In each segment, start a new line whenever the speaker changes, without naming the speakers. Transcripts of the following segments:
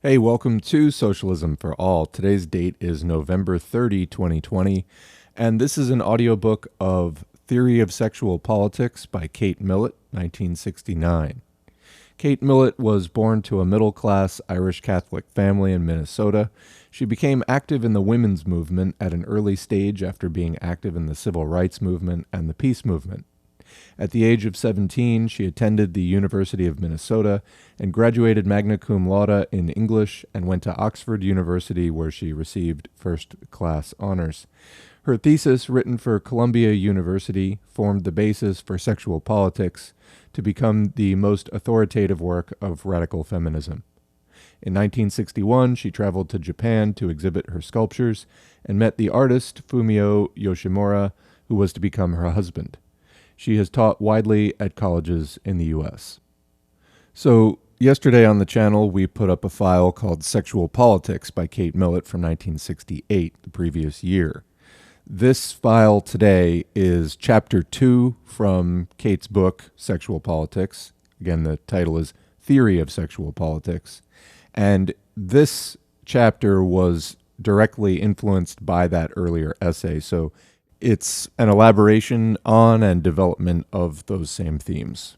Hey, welcome to Socialism for All. Today's date is November 30, 2020, and this is an audiobook of Theory of Sexual Politics by Kate Millett, 1969. Kate Millett was born to a middle-class Irish Catholic family in Minnesota. She became active in the women's movement at an early stage after being active in the civil rights movement and the peace movement. At the age of 17, she attended the University of Minnesota and graduated magna cum laude in English and went to Oxford University, where she received first-class honors. Her thesis, written for Columbia University, formed the basis for Sexual Politics to become the most authoritative work of radical feminism. In 1961, she traveled to Japan to exhibit her sculptures and met the artist Fumio Yoshimura, who was to become her husband. She has taught widely at colleges in the U.S. So, yesterday on the channel, we put up a file called Sexual Politics by Kate Millett from 1968, the previous year. This file today is Chapter 2 from Kate's book, Sexual Politics. Again, the title is Theory of Sexual Politics. And this chapter was directly influenced by that earlier essay, so it's an elaboration on and development of those same themes.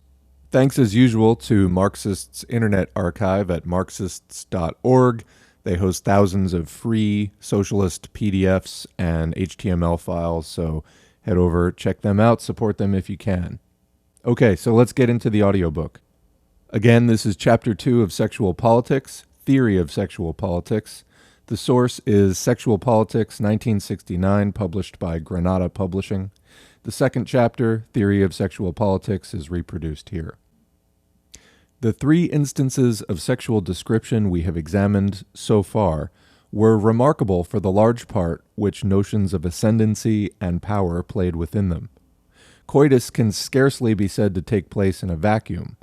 Thanks as usual to Marxists' Internet Archive at marxists.org. They host thousands of free socialist PDFs and HTML files, so head over, check them out, support them if you can. Okay, so let's get into the audiobook. Again, this is Chapter 2 of Sexual Politics, Theory of Sexual Politics. The source is Sexual Politics, 1969, published by Granada Publishing. The second chapter, Theory of Sexual Politics, is reproduced here. The three instances of sexual description we have examined so far were remarkable for the large part which notions of ascendancy and power played within them. Coitus can scarcely be said to take place in a vacuum.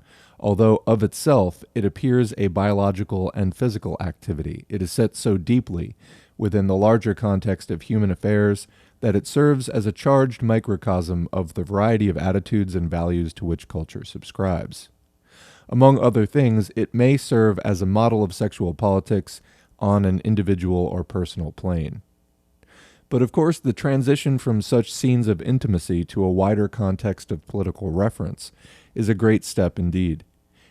Although of itself it appears a biological and physical activity, it is set so deeply within the larger context of human affairs that it serves as a charged microcosm of the variety of attitudes and values to which culture subscribes. Among other things, it may serve as a model of sexual politics on an individual or personal plane. But of course, the transition from such scenes of intimacy to a wider context of political reference is a great step indeed.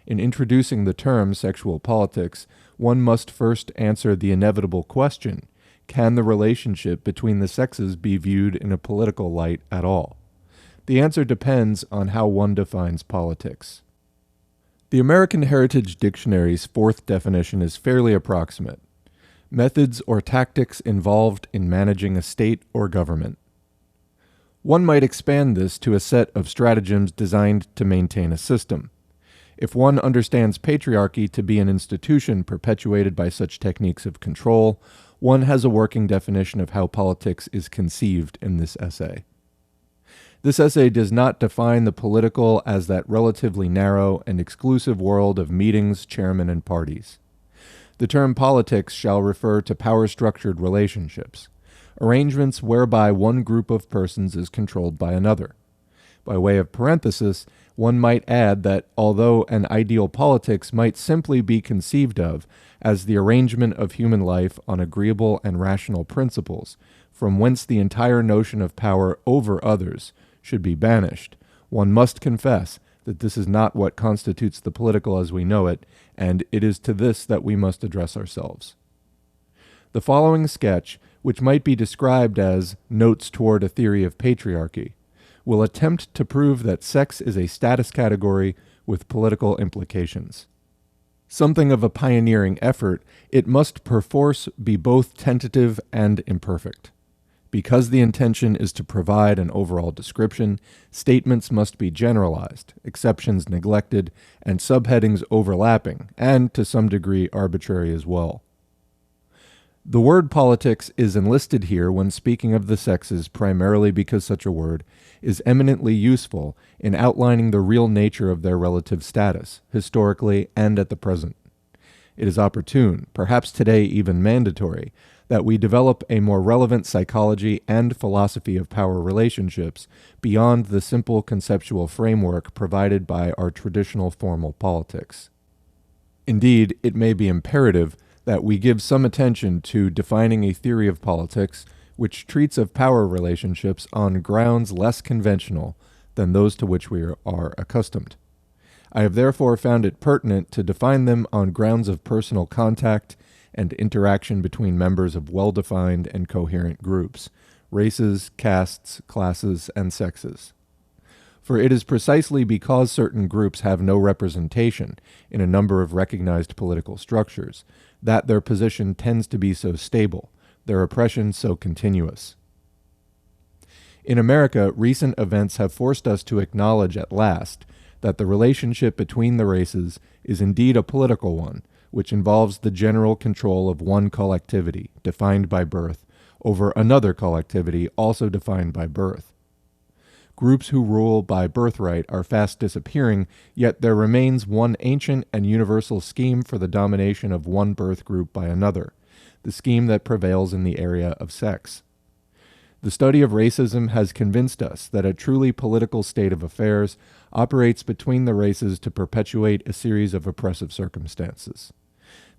In introducing the term sexual politics, one must first answer the inevitable question: can the relationship between the sexes be viewed in a political light at all? The answer depends on how one defines politics. The American Heritage Dictionary's fourth definition is fairly approximate: methods or tactics involved in managing a state or government. One might expand this to a set of stratagems designed to maintain a system. If one understands patriarchy to be an institution perpetuated by such techniques of control, one has a working definition of how politics is conceived in this essay. This essay does not define the political as that relatively narrow and exclusive world of meetings, chairmen, and parties. The term politics shall refer to power-structured relationships, arrangements whereby one group of persons is controlled by another. By way of parenthesis, one might add that although an ideal politics might simply be conceived of as the arrangement of human life on agreeable and rational principles, from whence the entire notion of power over others should be banished, one must confess that this is not what constitutes the political as we know it, and it is to this that we must address ourselves. The following sketch, which might be described as Notes Toward a Theory of Patriarchy, will attempt to prove that sex is a status category with political implications. Something of a pioneering effort, it must perforce be both tentative and imperfect. Because the intention is to provide an overall description, statements must be generalized, exceptions neglected, and subheadings overlapping, and to some degree arbitrary as well. The word politics is enlisted here when speaking of the sexes primarily because such a word is eminently useful in outlining the real nature of their relative status, historically and at the present. It is opportune, perhaps today even mandatory, that we develop a more relevant psychology and philosophy of power relationships beyond the simple conceptual framework provided by our traditional formal politics. Indeed, it may be imperative that we give some attention to defining a theory of politics which treats of power relationships on grounds less conventional than those to which we are accustomed. I have therefore found it pertinent to define them on grounds of personal contact and interaction between members of well-defined and coherent groups, races, castes, classes, and sexes. For it is precisely because certain groups have no representation in a number of recognized political structures that their position tends to be so stable, their oppression so continuous. In America, recent events have forced us to acknowledge at last that the relationship between the races is indeed a political one, which involves the general control of one collectivity, defined by birth, over another collectivity also defined by birth. Groups who rule by birthright are fast disappearing, yet there remains one ancient and universal scheme for the domination of one birth group by another, the scheme that prevails in the area of sex. The study of racism has convinced us that a truly political state of affairs operates between the races to perpetuate a series of oppressive circumstances.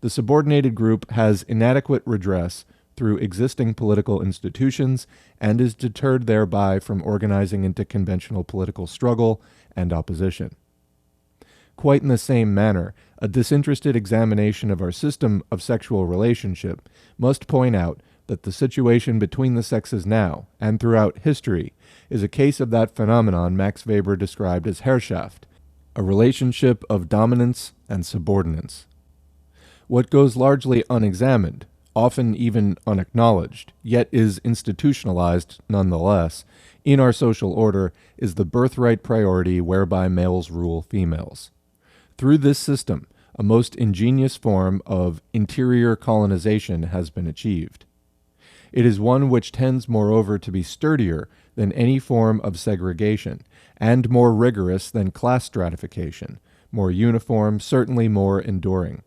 The subordinated group has inadequate redress through existing political institutions and is deterred thereby from organizing into conventional political struggle and opposition. Quite in the same manner, a disinterested examination of our system of sexual relationship must point out that the situation between the sexes now and throughout history is a case of that phenomenon Max Weber described as Herrschaft, a relationship of dominance and subordinance. What goes largely unexamined, often even unacknowledged, yet is institutionalized nonetheless, in our social order is the birthright priority whereby males rule females. Through this system, a most ingenious form of interior colonization has been achieved. It is one which tends, moreover, to be sturdier than any form of segregation, and more rigorous than class stratification, more uniform, certainly more enduring.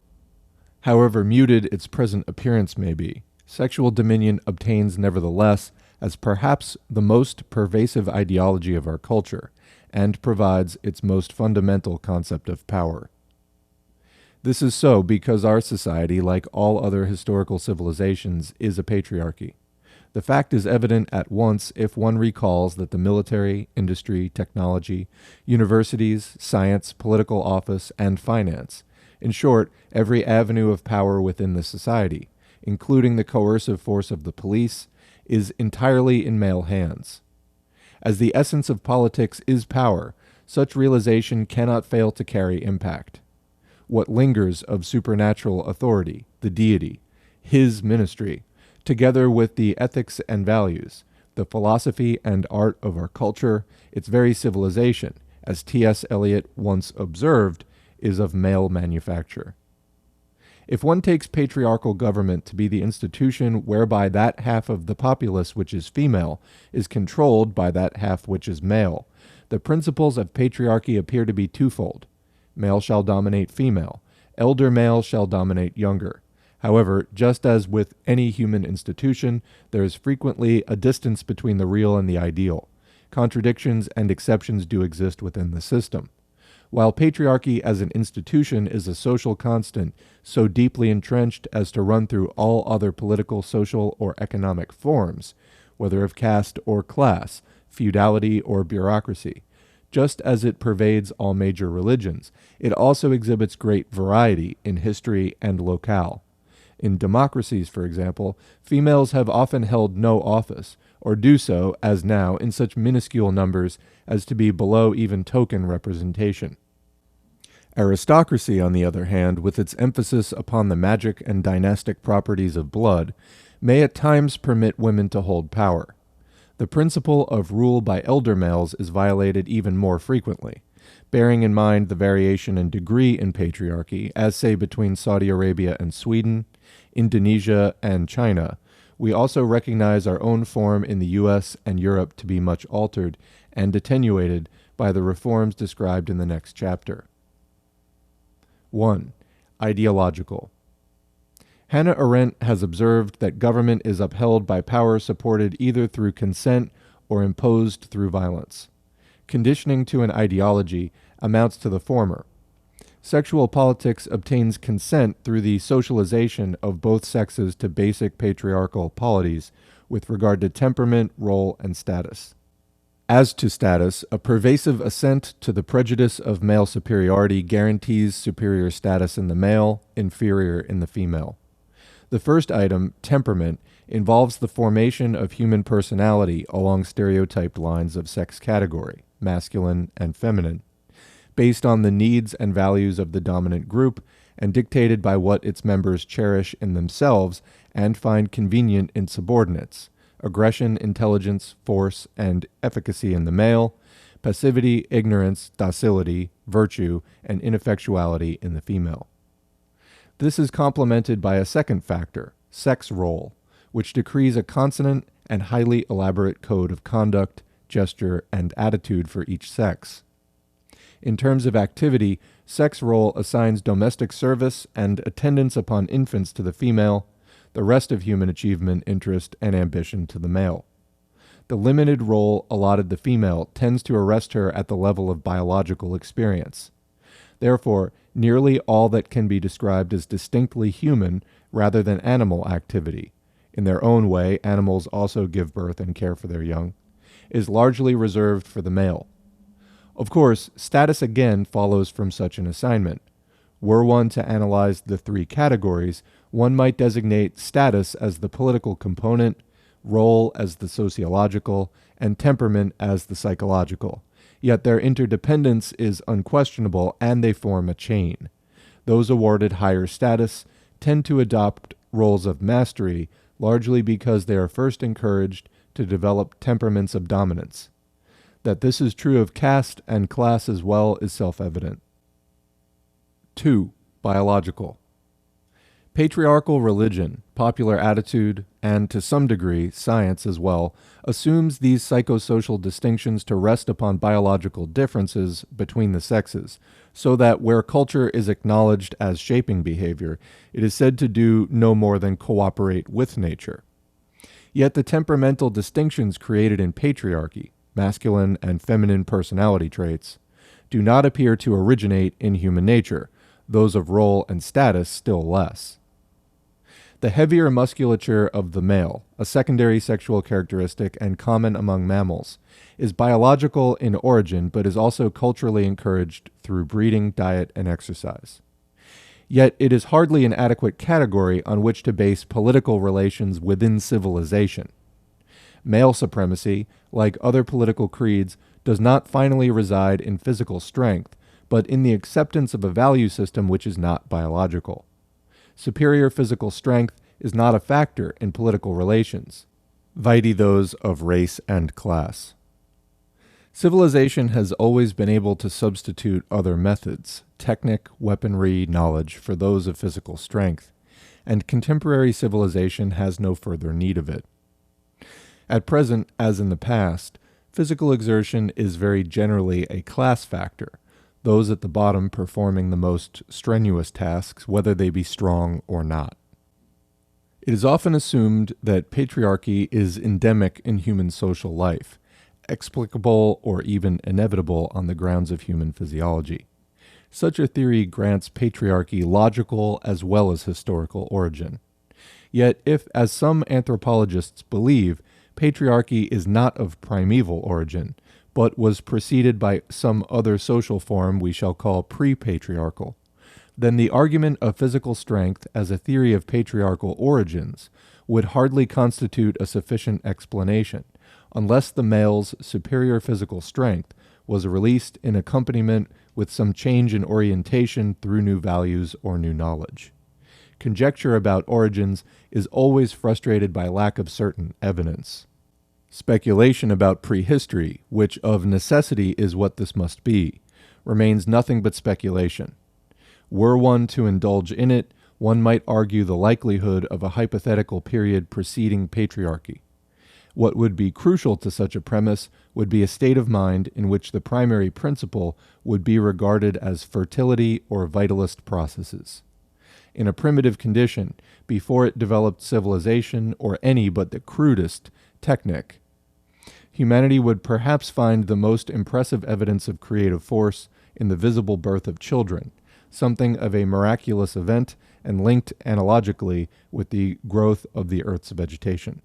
However muted its present appearance may be, sexual dominion obtains nevertheless as perhaps the most pervasive ideology of our culture, and provides its most fundamental concept of power. This is so because our society, like all other historical civilizations, is a patriarchy. The fact is evident at once if one recalls that the military, industry, technology, universities, science, political office, and finance, in short, every avenue of power within the society, including the coercive force of the police, is entirely in male hands. As the essence of politics is power, such realization cannot fail to carry impact. What lingers of supernatural authority, the deity, his ministry, together with the ethics and values, the philosophy and art of our culture, its very civilization, as T.S. Eliot once observed, is of male manufacture. If one takes patriarchal government to be the institution whereby that half of the populace which is female is controlled by that half which is male, the principles of patriarchy appear to be twofold. Male shall dominate female, elder male shall dominate younger. However, just as with any human institution, there is frequently a distance between the real and the ideal. Contradictions and exceptions do exist within the system. While patriarchy as an institution is a social constant so deeply entrenched as to run through all other political, social, or economic forms, whether of caste or class, feudality or bureaucracy, just as it pervades all major religions, it also exhibits great variety in history and locale. In democracies, for example, females have often held no office, or do so, as now, in such minuscule numbers as to be below even token representation. Aristocracy, on the other hand, with its emphasis upon the magic and dynastic properties of blood, may at times permit women to hold power. The principle of rule by elder males is violated even more frequently, bearing in mind the variation in degree in patriarchy, as say between Saudi Arabia and Sweden, Indonesia and China. We also recognize our own form in the U.S. and Europe to be much altered and attenuated by the reforms described in the next chapter. 1. Ideological. Hannah Arendt has observed that government is upheld by power supported either through consent or imposed through violence. Conditioning to an ideology amounts to the former. Sexual politics obtains consent through the socialization of both sexes to basic patriarchal polities with regard to temperament, role, and status. As to status, a pervasive assent to the prejudice of male superiority guarantees superior status in the male, inferior in the female. The first item, temperament, involves the formation of human personality along stereotyped lines of sex category, masculine and feminine, based on the needs and values of the dominant group and dictated by what its members cherish in themselves and find convenient in subordinates: aggression, intelligence, force, and efficacy in the male, passivity, ignorance, docility, virtue, and ineffectuality in the female. This is complemented by a second factor, sex role, which decrees a consonant and highly elaborate code of conduct, gesture, and attitude for each sex. In terms of activity, sex role assigns domestic service and attendance upon infants to the female, the rest of human achievement, interest, and ambition to the male. The limited role allotted the female tends to arrest her at the level of biological experience. Therefore, nearly all that can be described as distinctly human rather than animal activity — in their own way, animals also give birth and care for their young — is largely reserved for the male. Of course, status again follows from such an assignment. Were one to analyze the three categories, one might designate status as the political component, role as the sociological, and temperament as the psychological. Yet their interdependence is unquestionable, and they form a chain. Those awarded higher status tend to adopt roles of mastery, largely because they are first encouraged to develop temperaments of dominance. That this is true of caste and class as well is self-evident. 2. Biological. Patriarchal religion, popular attitude, and to some degree science as well, assumes these psychosocial distinctions to rest upon biological differences between the sexes, so that where culture is acknowledged as shaping behavior, it is said to do no more than cooperate with nature. Yet the temperamental distinctions created in patriarchy, masculine and feminine personality traits, do not appear to originate in human nature, those of role and status still less. The heavier musculature of the male, a secondary sexual characteristic and common among mammals, is biological in origin but is also culturally encouraged through breeding, diet, and exercise. Yet it is hardly an adequate category on which to base political relations within civilization. Male supremacy, like other political creeds, does not finally reside in physical strength, but in the acceptance of a value system which is not biological. Superior physical strength is not a factor in political relations, vide those of race and class. Civilization has always been able to substitute other methods, technic, weaponry, knowledge, for those of physical strength, and contemporary civilization has no further need of it. At present, as in the past, physical exertion is very generally a class factor, those at the bottom performing the most strenuous tasks, whether they be strong or not. It is often assumed that patriarchy is endemic in human social life, explicable or even inevitable on the grounds of human physiology. Such a theory grants patriarchy logical as well as historical origin. Yet if, as some anthropologists believe, patriarchy is not of primeval origin, but was preceded by some other social form we shall call pre-patriarchal, then the argument of physical strength as a theory of patriarchal origins would hardly constitute a sufficient explanation, unless the male's superior physical strength was released in accompaniment with some change in orientation through new values or new knowledge. Conjecture about origins is always frustrated by lack of certain evidence. Speculation about prehistory, which of necessity is what this must be, remains nothing but speculation. Were one to indulge in it, one might argue the likelihood of a hypothetical period preceding patriarchy. What would be crucial to such a premise would be a state of mind in which the primary principle would be regarded as fertility or vitalist processes. In a primitive condition, before it developed civilization or any but the crudest technic, humanity would perhaps find the most impressive evidence of creative force in the visible birth of children, something of a miraculous event and linked analogically with the growth of the Earth's vegetation.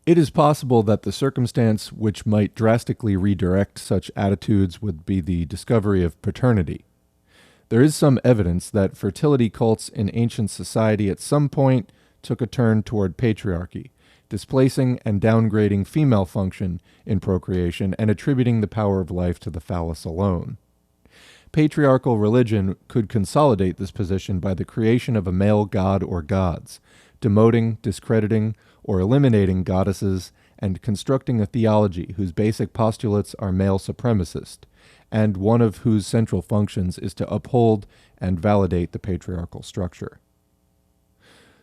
It is possible that the circumstance which might drastically redirect such attitudes would be the discovery of paternity. There is some evidence that fertility cults in ancient society at some point took a turn toward patriarchy, displacing and downgrading female function in procreation and attributing the power of life to the phallus alone. Patriarchal religion could consolidate this position by the creation of a male god or gods, demoting, discrediting, or eliminating goddesses, and constructing a theology whose basic postulates are male supremacist, and one of whose central functions is to uphold and validate the patriarchal structure.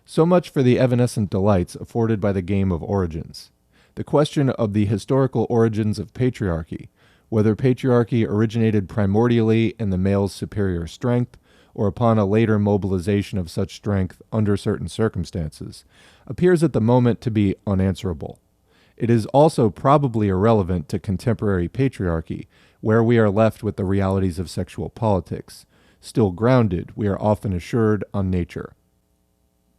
So much for the evanescent delights afforded by the game of origins. The question of the historical origins of patriarchy, whether patriarchy originated primordially in the male's superior strength, or upon a later mobilization of such strength under certain circumstances, appears at the moment to be unanswerable. It is also probably irrelevant to contemporary patriarchy, where we are left with the realities of sexual politics, still grounded, we are often assured, on nature.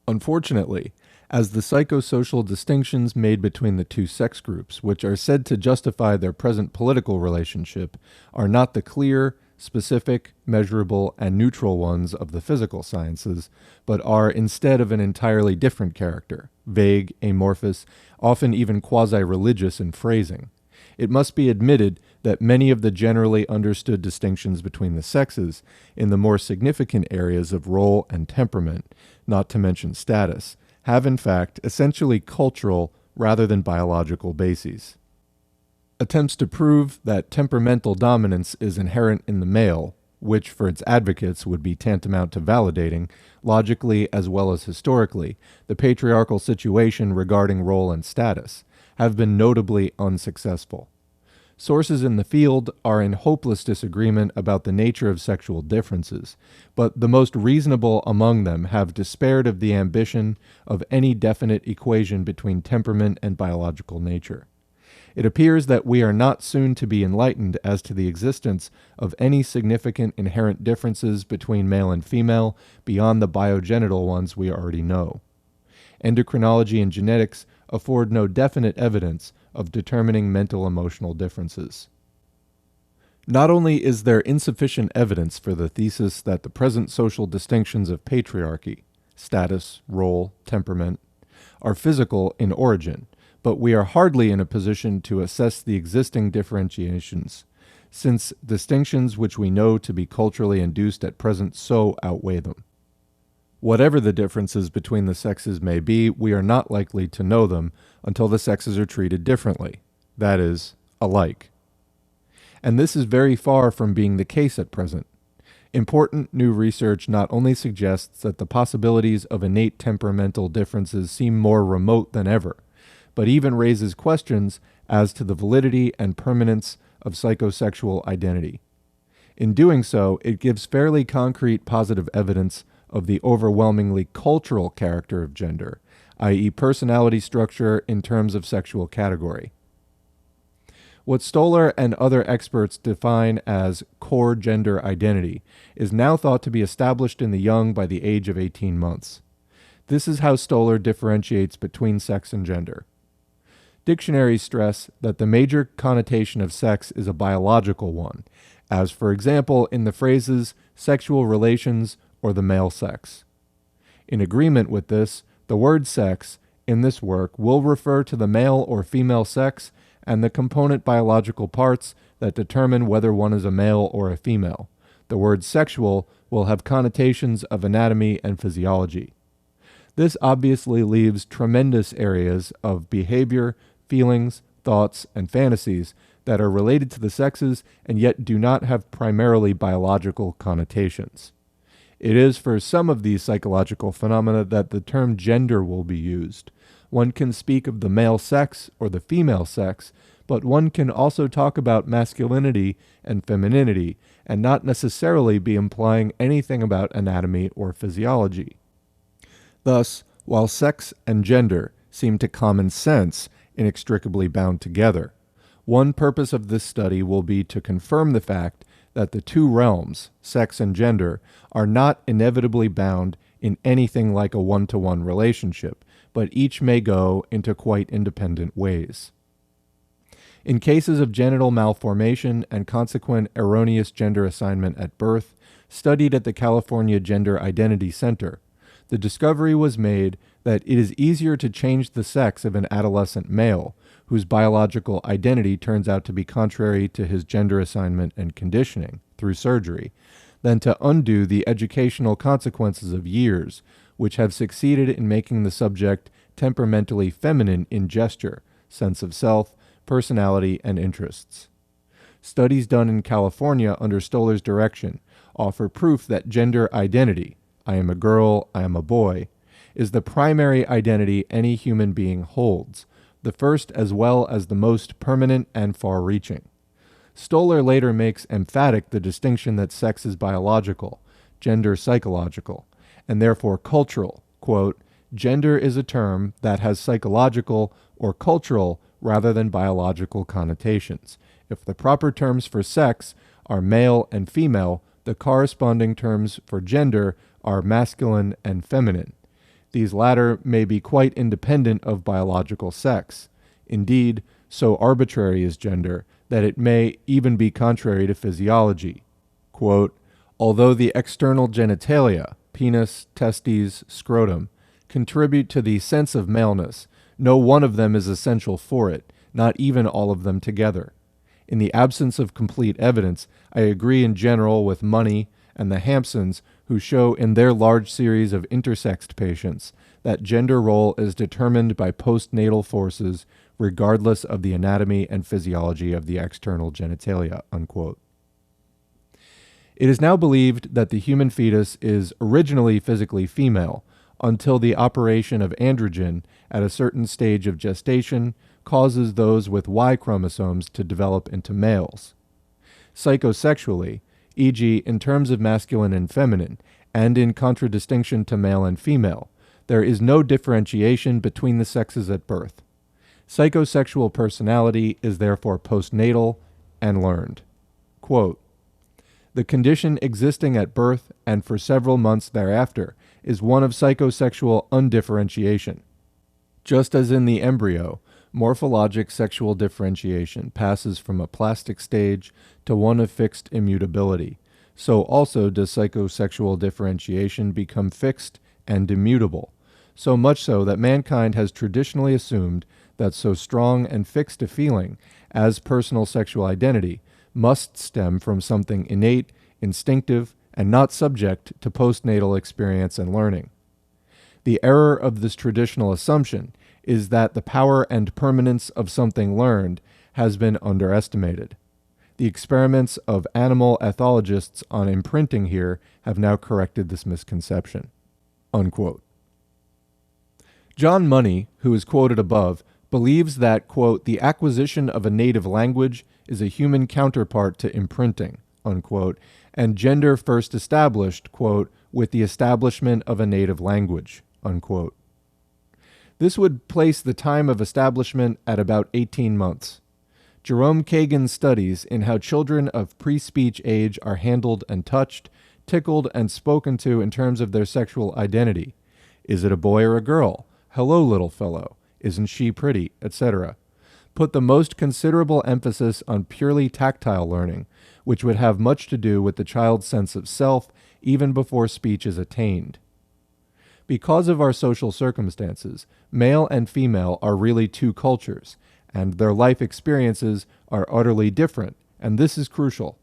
Unfortunately, as the psychosocial distinctions made between the two sex groups, which are said to justify their present political relationship, are not the clear, specific, measurable, and neutral ones of the physical sciences, but are instead of an entirely different character, vague, amorphous, often even quasi-religious in phrasing. It must be admitted that many of the generally understood distinctions between the sexes, in the more significant areas of role and temperament, not to mention status, have in fact essentially cultural rather than biological bases. Attempts to prove that temperamental dominance is inherent in the male, which for its advocates would be tantamount to validating, logically as well as historically, the patriarchal situation regarding role and status, have been notably unsuccessful. Sources in the field are in hopeless disagreement about the nature of sexual differences, but the most reasonable among them have despaired of the ambition of any definite equation between temperament and biological nature. It appears that we are not soon to be enlightened as to the existence of any significant inherent differences between male and female beyond the biogenital ones we already know. Endocrinology and genetics afford no definite evidence of determining mental-emotional differences. Not only is there insufficient evidence for the thesis that the present social distinctions of patriarchy, status, role, temperament, are physical in origin, but we are hardly in a position to assess the existing differentiations, since distinctions which we know to be culturally induced at present so outweigh them. Whatever the differences between the sexes may be, we are not likely to know them until the sexes are treated differently, that is, alike. And this is very far from being the case at present. Important new research not only suggests that the possibilities of innate temperamental differences seem more remote than ever, but even raises questions as to the validity and permanence of psychosexual identity. In doing so, it gives fairly concrete positive evidence of the overwhelmingly cultural character of gender, i.e. personality structure in terms of sexual category. What Stoller and other experts define as core gender identity is now thought to be established in the young by the age of 18 months. This is how Stoller differentiates between sex and gender. Dictionaries stress that the major connotation of sex is a biological one, as for example in the phrases sexual relations or the male sex. In agreement with this, the word sex in this work will refer to the male or female sex and the component biological parts that determine whether one is a male or a female. The word sexual will have connotations of anatomy and physiology. This obviously leaves tremendous areas of behavior, feelings, thoughts, and fantasies that are related to the sexes and yet do not have primarily biological connotations. It is for some of these psychological phenomena that the term gender will be used. One can speak of the male sex or the female sex, but one can also talk about masculinity and femininity and not necessarily be implying anything about anatomy or physiology. Thus, while sex and gender seem to common sense inextricably bound together, one purpose of this study will be to confirm the fact that the two realms, sex and gender, are not inevitably bound in anything like a one-to-one relationship, but each may go into quite independent ways. In cases of genital malformation and consequent erroneous gender assignment at birth, studied at the California Gender Identity Center, the discovery was made that it is easier to change the sex of an adolescent male, whose biological identity turns out to be contrary to his gender assignment and conditioning, through surgery, than to undo the educational consequences of years, which have succeeded in making the subject temperamentally feminine in gesture, sense of self, personality, and interests. Studies done in California under Stoller's direction offer proof that gender identity, I am a girl, I am a boy, is the primary identity any human being holds, the first as well as the most permanent and far-reaching. Stoller later makes emphatic the distinction that sex is biological, gender psychological, and therefore cultural. Quote, gender is a term that has psychological or cultural rather than biological connotations. If the proper terms for sex are male and female, the corresponding terms for gender are masculine and feminine. These latter may be quite independent of biological sex. Indeed, so arbitrary is gender that it may even be contrary to physiology. Quote, although the external genitalia, penis, testes, scrotum, contribute to the sense of maleness, no one of them is essential for it, not even all of them together. In the absence of complete evidence, I agree in general with Money and the Hampsons, who show in their large series of intersexed patients that gender role is determined by postnatal forces regardless of the anatomy and physiology of the external genitalia, unquote. It is now believed that the human fetus is originally physically female until the operation of androgen at a certain stage of gestation causes those with Y chromosomes to develop into males. Psychosexually, e.g. in terms of masculine and feminine, and in contradistinction to male and female, there is no differentiation between the sexes at birth. Psychosexual personality is therefore postnatal and learned. Quote, the condition existing at birth and for several months thereafter is one of psychosexual undifferentiation. Just as in the embryo, morphologic sexual differentiation passes from a plastic stage to one of fixed immutability, so also does psychosexual differentiation become fixed and immutable, so much so that mankind has traditionally assumed that so strong and fixed a feeling as personal sexual identity must stem from something innate, instinctive, and not subject to postnatal experience and learning. The error of this traditional assumption is that the power and permanence of something learned has been underestimated. The experiments of animal ethologists on imprinting here have now corrected this misconception. Unquote. John Money, who is quoted above, believes that, quote, the acquisition of a native language is a human counterpart to imprinting, unquote, and gender first established, quote, with the establishment of a native language, unquote. This would place the time of establishment at about 18 months. Jerome Kagan's studies in how children of pre-speech age are handled and touched, tickled, and spoken to in terms of their sexual identity. Is it a boy or a girl? Hello, little fellow. Isn't she pretty? Etc. Put the most considerable emphasis on purely tactile learning, which would have much to do with the child's sense of self even before speech is attained. Because of our social circumstances, male and female are really two cultures, and their life experiences are utterly different, and this is crucial.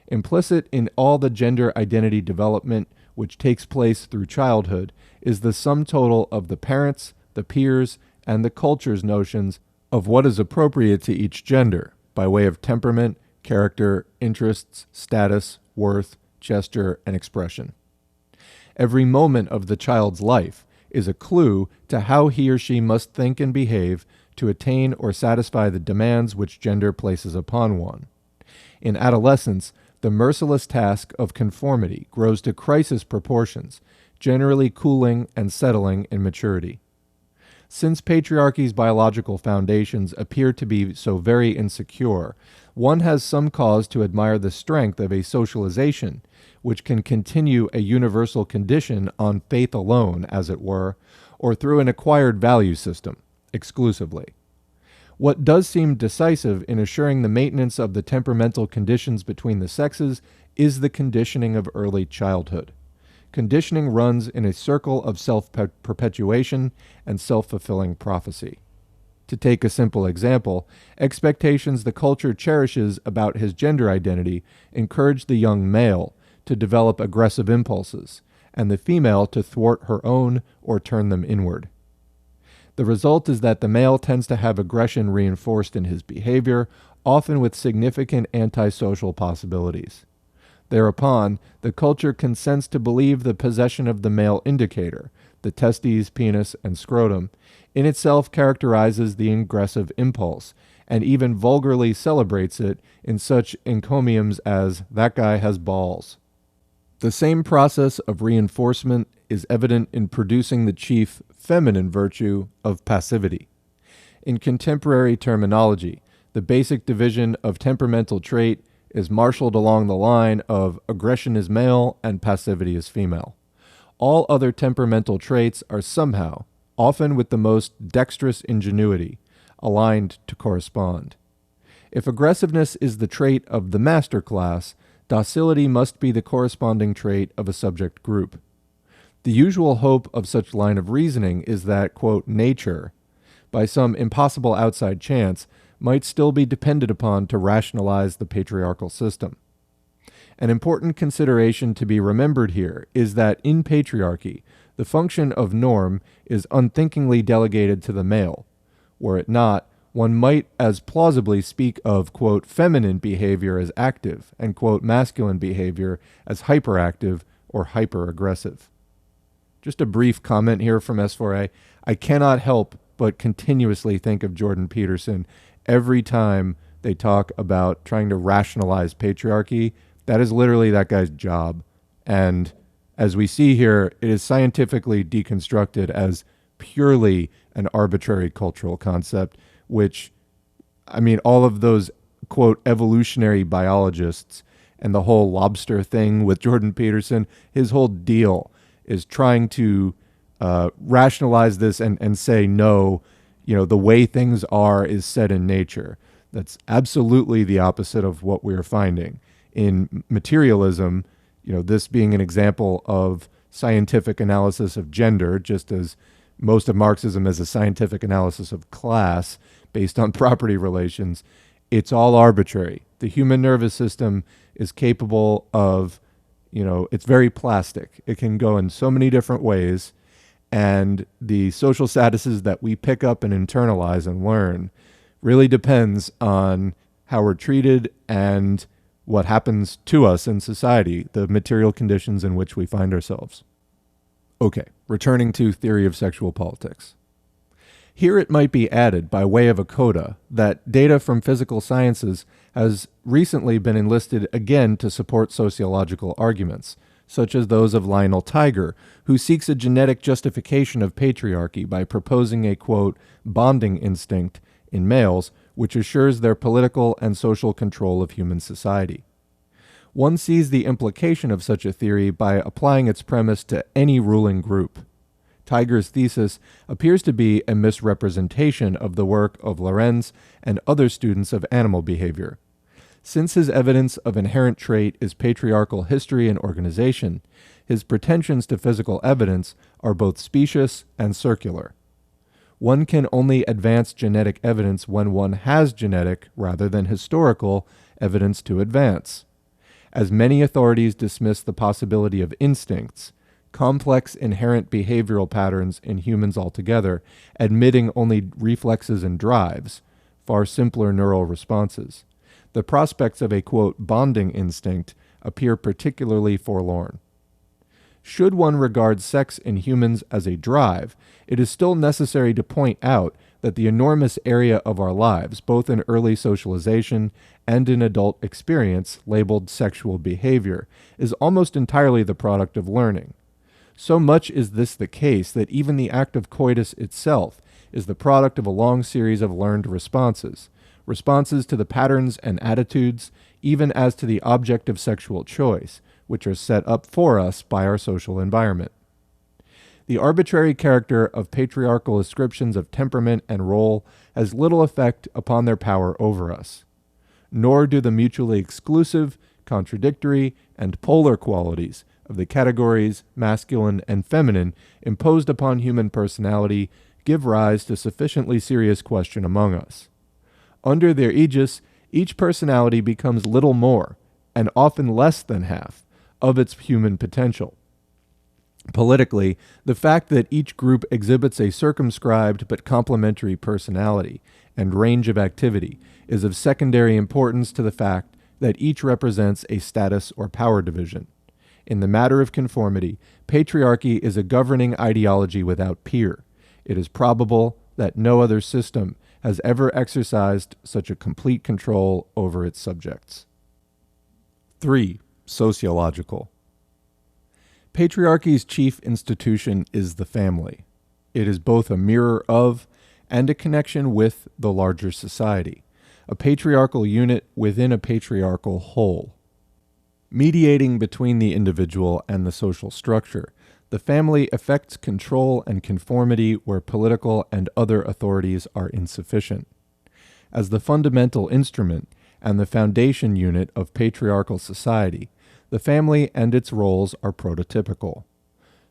Implicit in all the gender identity development which takes place through childhood is the sum total of the parents', the peers', and the culture's notions of what is appropriate to each gender by way of temperament, character, interests, status, worth, gesture, and expression. Every moment of the child's life is a clue to how he or she must think and behave to attain or satisfy the demands which gender places upon one. In adolescence, the merciless task of conformity grows to crisis proportions, generally cooling and settling in maturity. Since patriarchy's biological foundations appear to be so very insecure, one has some cause to admire the strength of a socialization which can continue a universal condition on faith alone, as it were, or through an acquired value system, exclusively. What does seem decisive in assuring the maintenance of the temperamental conditions between the sexes is the conditioning of early childhood. Conditioning runs in a circle of self-perpetuation and self-fulfilling prophecy. To take a simple example, expectations the culture cherishes about his gender identity encourage the young male to develop aggressive impulses, and the female to thwart her own or turn them inward. The result is that the male tends to have aggression reinforced in his behavior, often with significant antisocial possibilities. Thereupon, the culture consents to believe the possession of the male indicator, the testes, penis, and scrotum, in itself characterizes the aggressive impulse, and even vulgarly celebrates it in such encomiums as, "that guy has balls." The same process of reinforcement is evident in producing the chief feminine virtue of passivity. In contemporary terminology, the basic division of temperamental trait is marshaled along the line of aggression is male and passivity is female. All other temperamental traits are somehow, often with the most dexterous ingenuity, aligned to correspond. If aggressiveness is the trait of the master class, docility must be the corresponding trait of a subject group. The usual hope of such line of reasoning is that, quote, nature, by some impossible outside chance, might still be depended upon to rationalize the patriarchal system. An important consideration to be remembered here is that in patriarchy, the function of norm is unthinkingly delegated to the male. Were it not, one might as plausibly speak of, quote, feminine behavior as active and, quote, masculine behavior as hyperactive or hyper-aggressive. Just a brief comment here from S4A. I cannot help but continuously think of Jordan Peterson every time they talk about trying to rationalize patriarchy. That is literally that guy's job. And as we see here, it is scientifically deconstructed as purely an arbitrary cultural concept, which, I mean, all of those, quote, evolutionary biologists and the whole lobster thing with Jordan Peterson, his whole deal is trying to rationalize this and say, no, you know, the way things are is set in nature. That's absolutely the opposite of what we're finding. In materialism, you know, this being an example of scientific analysis of gender, just as most of Marxism is a scientific analysis of class based on property relations, it's all arbitrary. The human nervous system is capable of, you know, it's very plastic. It can go in so many different ways, and the social statuses that we pick up and internalize and learn really depends on how we're treated and what happens to us in society, the material conditions in which we find ourselves. Okay, returning to theory of sexual politics. Here it might be added by way of a coda that data from physical sciences has recently been enlisted again to support sociological arguments, such as those of Lionel Tiger, who seeks a genetic justification of patriarchy by proposing a, quote, bonding instinct in males which assures their political and social control of human society. One sees the implication of such a theory by applying its premise to any ruling group. Tiger's thesis appears to be a misrepresentation of the work of Lorenz and other students of animal behavior. Since his evidence of inherent trait is patriarchal history and organization, his pretensions to physical evidence are both specious and circular. One can only advance genetic evidence when one has genetic, rather than historical, evidence to advance. As many authorities dismiss the possibility of instincts, complex inherent behavioral patterns in humans altogether, admitting only reflexes and drives, far simpler neural responses, the prospects of a, quote, bonding instinct appear particularly forlorn. Should one regard sex in humans as a drive, it is still necessary to point out that the enormous area of our lives, both in early socialization and in adult experience, labeled sexual behavior, is almost entirely the product of learning. So much is this the case that even the act of coitus itself is the product of a long series of learned responses to the patterns and attitudes, even as to the object of sexual choice, which are set up for us by our social environment. The arbitrary character of patriarchal ascriptions of temperament and role has little effect upon their power over us, nor do the mutually exclusive, contradictory, and polar qualities of the categories masculine and feminine imposed upon human personality give rise to sufficiently serious question among us. Under their aegis, each personality becomes little more, and often less than half, of its human potential. Politically, the fact that each group exhibits a circumscribed but complementary personality and range of activity is of secondary importance to the fact that each represents a status or power division. In the matter of conformity, patriarchy is a governing ideology without peer. It is probable that no other system has ever exercised such a complete control over its subjects. 3. Sociological. Patriarchy's chief institution is the family. It is both a mirror of and a connection with the larger society, a patriarchal unit within a patriarchal whole. Mediating between the individual and the social structure, the family effects control and conformity where political and other authorities are insufficient. As the fundamental instrument and the foundation unit of patriarchal society, the family and its roles are prototypical.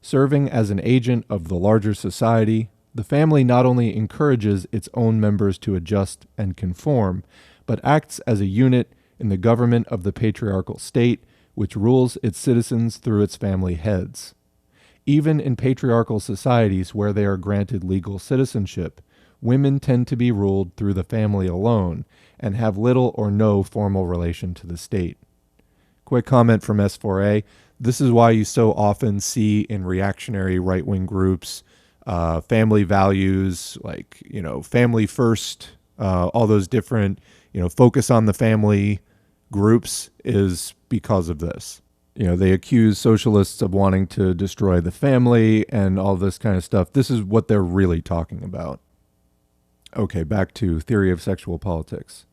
Serving as an agent of the larger society, the family not only encourages its own members to adjust and conform, but acts as a unit in the government of the patriarchal state, which rules its citizens through its family heads. Even in patriarchal societies where they are granted legal citizenship, women tend to be ruled through the family alone and have little or no formal relation to the state. Quick comment from S4A. This is why you so often see in reactionary right-wing groups family values like, family first, all those different, focus on the family groups is because of this. They accuse socialists of wanting to destroy the family and all this kind of stuff. This is what they're really talking about. Okay, back to theory of sexual politics.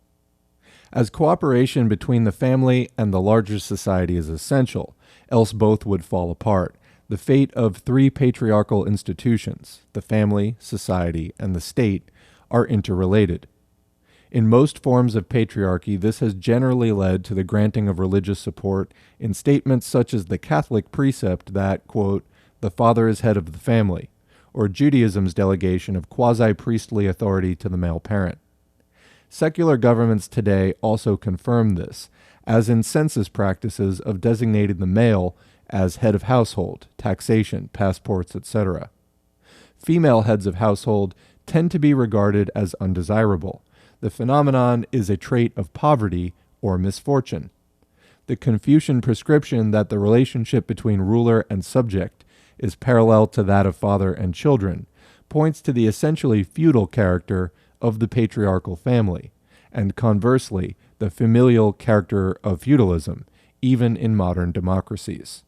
As cooperation between the family and the larger society is essential, else both would fall apart, the fate of three patriarchal institutions, the family, society, and the state, are interrelated. In most forms of patriarchy, this has generally led to the granting of religious support in statements such as the Catholic precept that, quote, the father is head of the family, or Judaism's delegation of quasi-priestly authority to the male parent. Secular governments today also confirm this, as in census practices of designating the male as head of household, taxation, passports, etc. Female heads of household tend to be regarded as undesirable. The phenomenon is a trait of poverty or misfortune. The Confucian prescription that the relationship between ruler and subject is parallel to that of father and children points to the essentially feudal character of the patriarchal family, and conversely, the familial character of feudalism, even in modern democracies.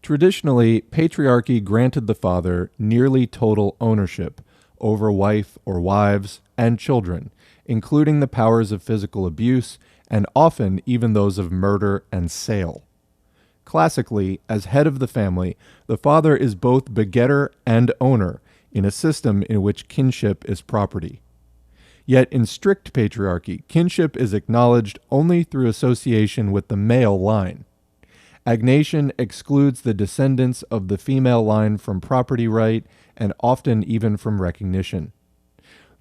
Traditionally, patriarchy granted the father nearly total ownership over wife or wives and children, including the powers of physical abuse and often even those of murder and sale. Classically, as head of the family, the father is both begetter and owner in a system in which kinship is property. Yet in strict patriarchy, kinship is acknowledged only through association with the male line. Agnation excludes the descendants of the female line from property right and often even from recognition.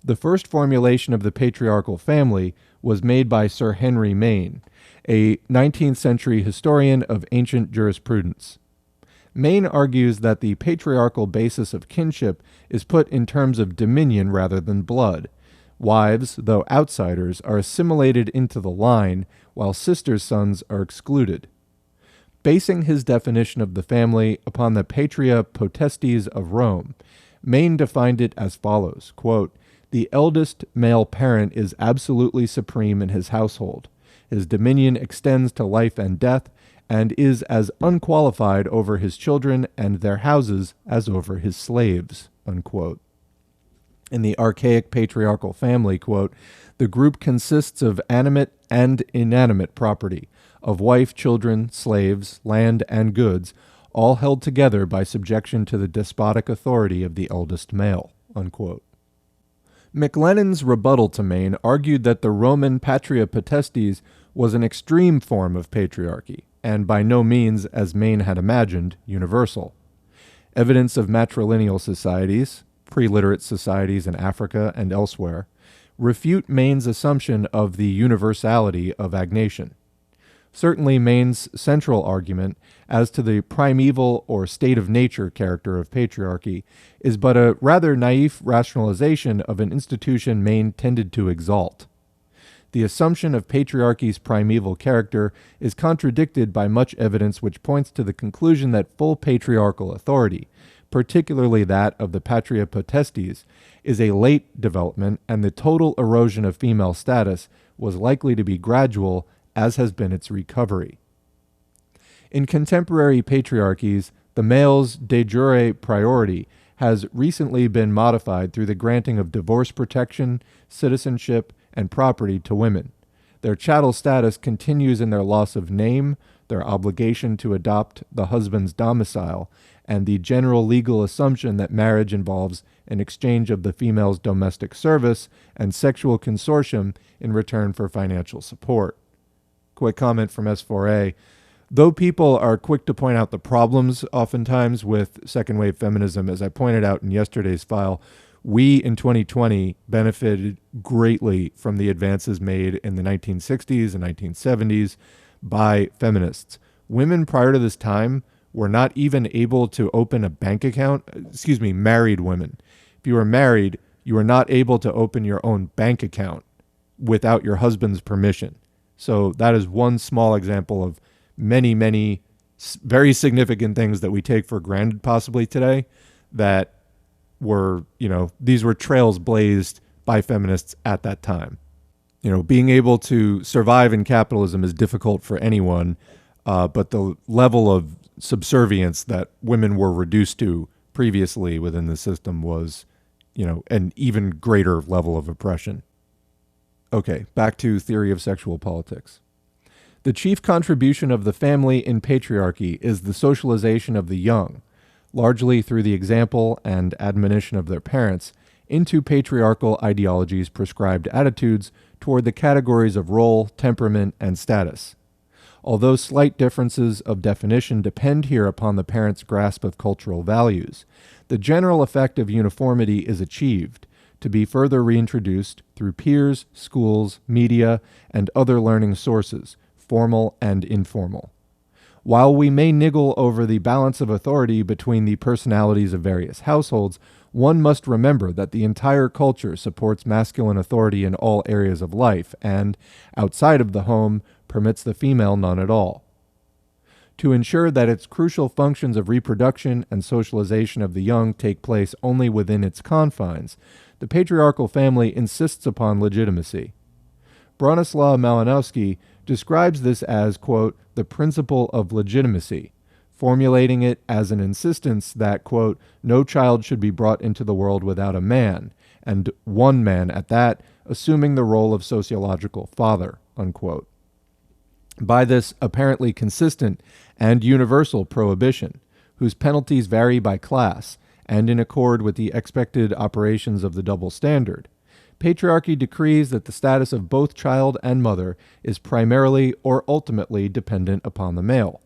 The first formulation of the patriarchal family was made by Sir Henry Maine, a 19th century historian of ancient jurisprudence. Maine argues that the patriarchal basis of kinship is put in terms of dominion rather than blood. Wives, though outsiders, are assimilated into the line, while sisters' sons are excluded. Basing his definition of the family upon the Patria Potestas of Rome, Maine defined it as follows, quote, the eldest male parent is absolutely supreme in his household. His dominion extends to life and death, and is as unqualified over his children and their houses as over his slaves, unquote. In the archaic patriarchal family, quote, the group consists of animate and inanimate property, of wife, children, slaves, land, and goods, all held together by subjection to the despotic authority of the eldest male, unquote. McLennan's rebuttal to Maine argued that the Roman patria potestas was an extreme form of patriarchy, and by no means, as Maine had imagined, universal. Evidence of matrilineal societies, pre-literate societies in Africa and elsewhere, refute Maine's assumption of the universality of agnation. Certainly Maine's central argument as to the primeval or state of nature character of patriarchy is but a rather naive rationalization of an institution Maine tended to exalt. The assumption of patriarchy's primeval character is contradicted by much evidence which points to the conclusion that full patriarchal authority, particularly that of the patria potestas, is a late development, and the total erosion of female status was likely to be gradual, as has been its recovery. In contemporary patriarchies, the male's de jure priority has recently been modified through the granting of divorce protection, citizenship, and property to women. Their chattel status continues in their loss of name, their obligation to adopt the husband's domicile, and the general legal assumption that marriage involves an exchange of the female's domestic service and sexual consortium in return for financial support. Quick comment from S4A. Though people are quick to point out the problems oftentimes with second-wave feminism, as I pointed out in yesterday's file, we in 2020 benefited greatly from the advances made in the 1960s and 1970s by feminists. Women prior to this time were not even able to open a bank account. Married women. If you were married, you were not able to open your own bank account without your husband's permission. So that is one small example of many, many very significant things that we take for granted possibly today that were, these were trails blazed by feminists at that time. Being able to survive in capitalism is difficult for anyone, but the level of subservience that women were reduced to previously within the system was, an even greater level of oppression. Okay, back to theory of sexual politics. The chief contribution of the family in patriarchy is the socialization of the young, largely through the example and admonition of their parents, into patriarchal ideologies' prescribed attitudes toward the categories of role, temperament, and status. Although slight differences of definition depend here upon the parents' grasp of cultural values, the general effect of uniformity is achieved, to be further reintroduced through peers, schools, media, and other learning sources, formal and informal. While we may niggle over the balance of authority between the personalities of various households, one must remember that the entire culture supports masculine authority in all areas of life and, outside of the home, permits the female none at all. To ensure that its crucial functions of reproduction and socialization of the young take place only within its confines, the patriarchal family insists upon legitimacy. Bronislaw Malinowski describes this as, quote, the principle of legitimacy, formulating it as an insistence that, quote, no child should be brought into the world without a man, and one man at that, assuming the role of sociological father, unquote. By this apparently consistent and universal prohibition, whose penalties vary by class, and in accord with the expected operations of the double standard, patriarchy decrees that the status of both child and mother is primarily or ultimately dependent upon the male.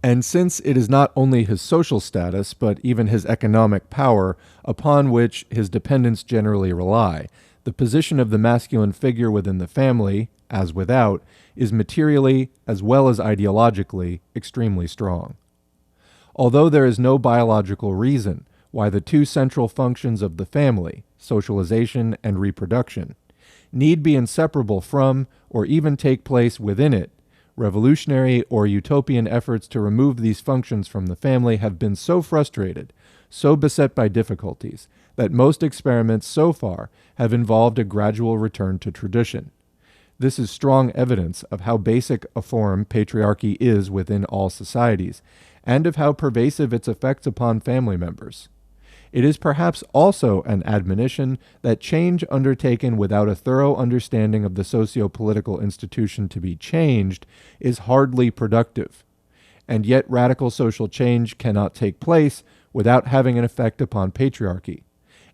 And since it is not only his social status, but even his economic power upon which his dependents generally rely, the position of the masculine figure within the family, as without, is materially, as well as ideologically, extremely strong. Although there is no biological reason why the two central functions of the family, socialization and reproduction, need be inseparable from or even take place within it, revolutionary or utopian efforts to remove these functions from the family have been so frustrated, so beset by difficulties, that most experiments so far have involved a gradual return to tradition. This is strong evidence of how basic a form patriarchy is within all societies, and of how pervasive its effects upon family members. It is perhaps also an admonition that change undertaken without a thorough understanding of the socio-political institution to be changed is hardly productive. And yet radical social change cannot take place without having an effect upon patriarchy,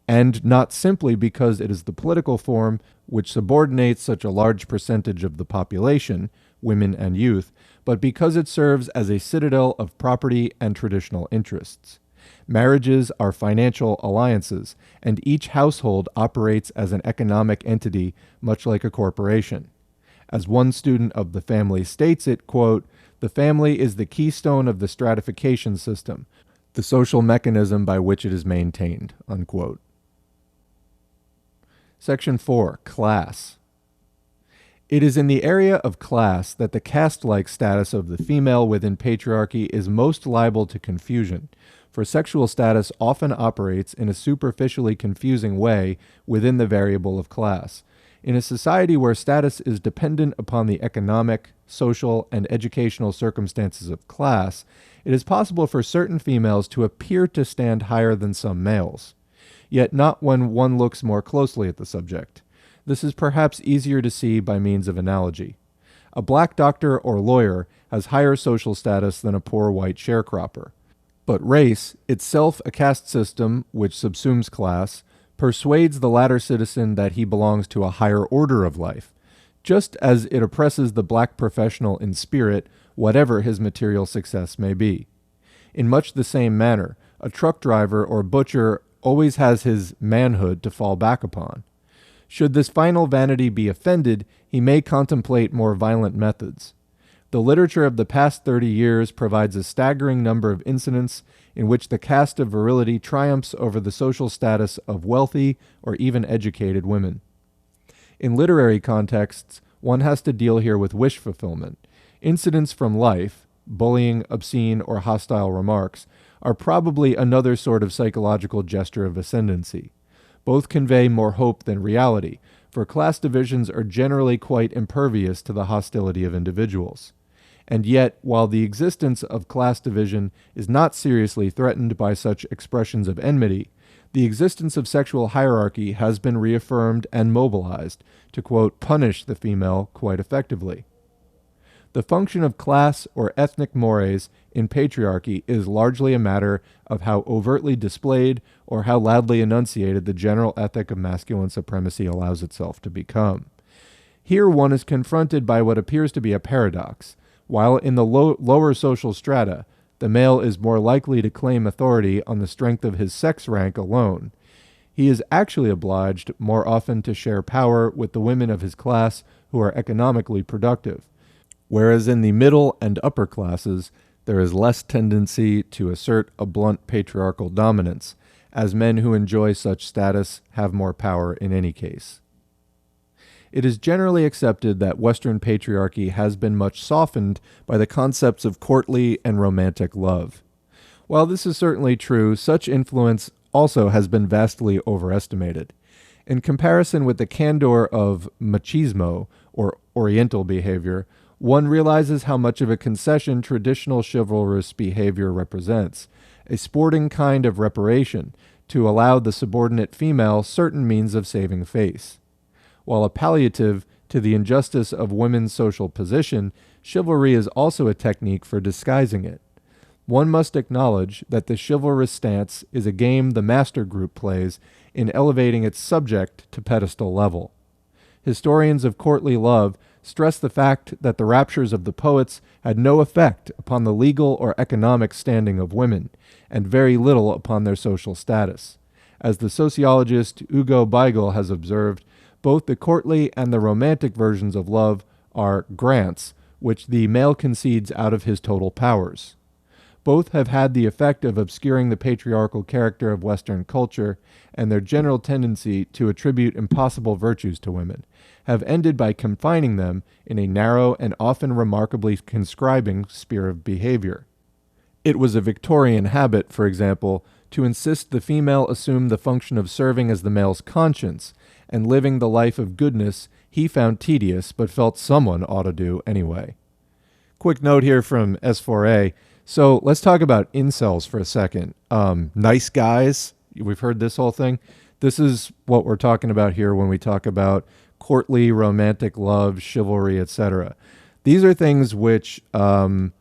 and not simply because it is the political form which subordinates such a large percentage of the population, women and youth, but because it serves as a citadel of property and traditional interests. Marriages are financial alliances, and each household operates as an economic entity, much like a corporation. As one student of the family states it, quote, "The family is the keystone of the stratification system, the social mechanism by which it is maintained," unquote. Section 4. Class. It is in the area of class that the caste-like status of the female within patriarchy is most liable to confusion, for sexual status often operates in a superficially confusing way within the variable of class. In a society where status is dependent upon the economic, social, and educational circumstances of class, it is possible for certain females to appear to stand higher than some males, yet not when one looks more closely at the subject. This is perhaps easier to see by means of analogy. A black doctor or lawyer has higher social status than a poor white sharecropper. But race, itself a caste system which subsumes class, persuades the latter citizen that he belongs to a higher order of life, just as it oppresses the black professional in spirit, whatever his material success may be. In much the same manner, a truck driver or butcher always has his manhood to fall back upon. Should this final vanity be offended, he may contemplate more violent methods. The literature of the past 30 years provides a staggering number of incidents in which the caste of virility triumphs over the social status of wealthy or even educated women. In literary contexts, one has to deal here with wish fulfillment. Incidents from life, bullying, obscene, or hostile remarks, are probably another sort of psychological gesture of ascendancy. Both convey more hope than reality, for class divisions are generally quite impervious to the hostility of individuals. And yet, while the existence of class division is not seriously threatened by such expressions of enmity, the existence of sexual hierarchy has been reaffirmed and mobilized to, quote, punish the female quite effectively. The function of class or ethnic mores in patriarchy is largely a matter of how overtly displayed or how loudly enunciated the general ethic of masculine supremacy allows itself to become. Here one is confronted by what appears to be a paradox. While in the lower social strata, the male is more likely to claim authority on the strength of his sex rank alone, he is actually obliged more often to share power with the women of his class who are economically productive, whereas in the middle and upper classes, there is less tendency to assert a blunt patriarchal dominance, as men who enjoy such status have more power in any case. It is generally accepted that Western patriarchy has been much softened by the concepts of courtly and romantic love. While this is certainly true, such influence also has been vastly overestimated. In comparison with the candor of machismo, or Oriental behavior, one realizes how much of a concession traditional chivalrous behavior represents, a sporting kind of reparation to allow the subordinate female certain means of saving face. While a palliative to the injustice of women's social position, chivalry is also a technique for disguising it. One must acknowledge that the chivalrous stance is a game the master group plays in elevating its subject to pedestal level. Historians of courtly love stress the fact that the raptures of the poets had no effect upon the legal or economic standing of women, and very little upon their social status. As the sociologist Hugo Beigel has observed, both the courtly and the romantic versions of love are grants, which the male concedes out of his total powers. Both have had the effect of obscuring the patriarchal character of Western culture, and their general tendency to attribute impossible virtues to women have ended by confining them in a narrow and often remarkably conscribing sphere of behavior. It was a Victorian habit, for example, to insist the female assume the function of serving as the male's conscience, and living the life of goodness he found tedious but felt someone ought to do anyway. Quick note here from S4A. So let's talk about incels for a second. Nice guys, We've heard this whole thing. This is what we're talking about here when we talk about courtly, romantic love, chivalry, etc. These are things which, why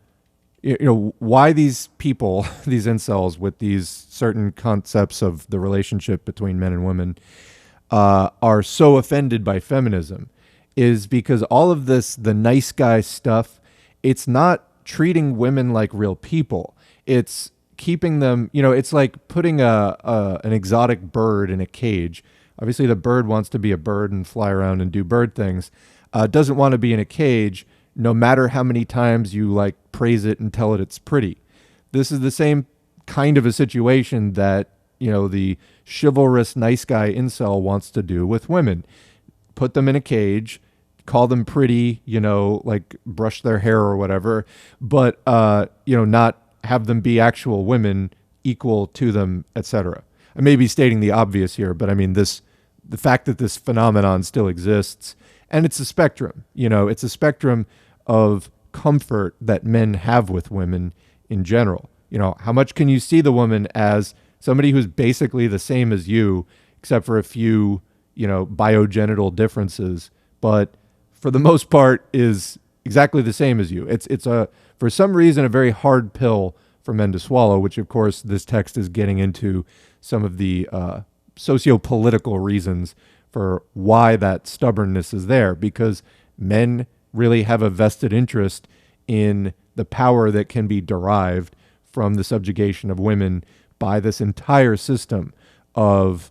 these people, these incels with these certain concepts of the relationship between men and women are so offended by feminism is because all of this, the nice guy stuff, it's not treating women like real people. It's keeping them, it's like putting an exotic bird in a cage. Obviously, the bird wants to be a bird and fly around and do bird things. Doesn't want to be in a cage, no matter how many times you like praise it and tell it it's pretty. This is the same kind of a situation that, the chivalrous nice guy incel wants to do with women. Put them in a cage, call them pretty, like brush their hair or whatever, but, not have them be actual women equal to them, etc. I may be stating the obvious here, but I mean, the fact that this phenomenon still exists, and it's a spectrum, it's a spectrum of comfort that men have with women in general. How much can you see the woman as somebody who's basically the same as you, except for a few, biogenital differences, but for the most part is exactly the same as you. It's for some reason, a very hard pill for men to swallow, which of course this text is getting into some of the socio-political reasons for why that stubbornness is there, because men really have a vested interest in the power that can be derived from the subjugation of women by this entire system of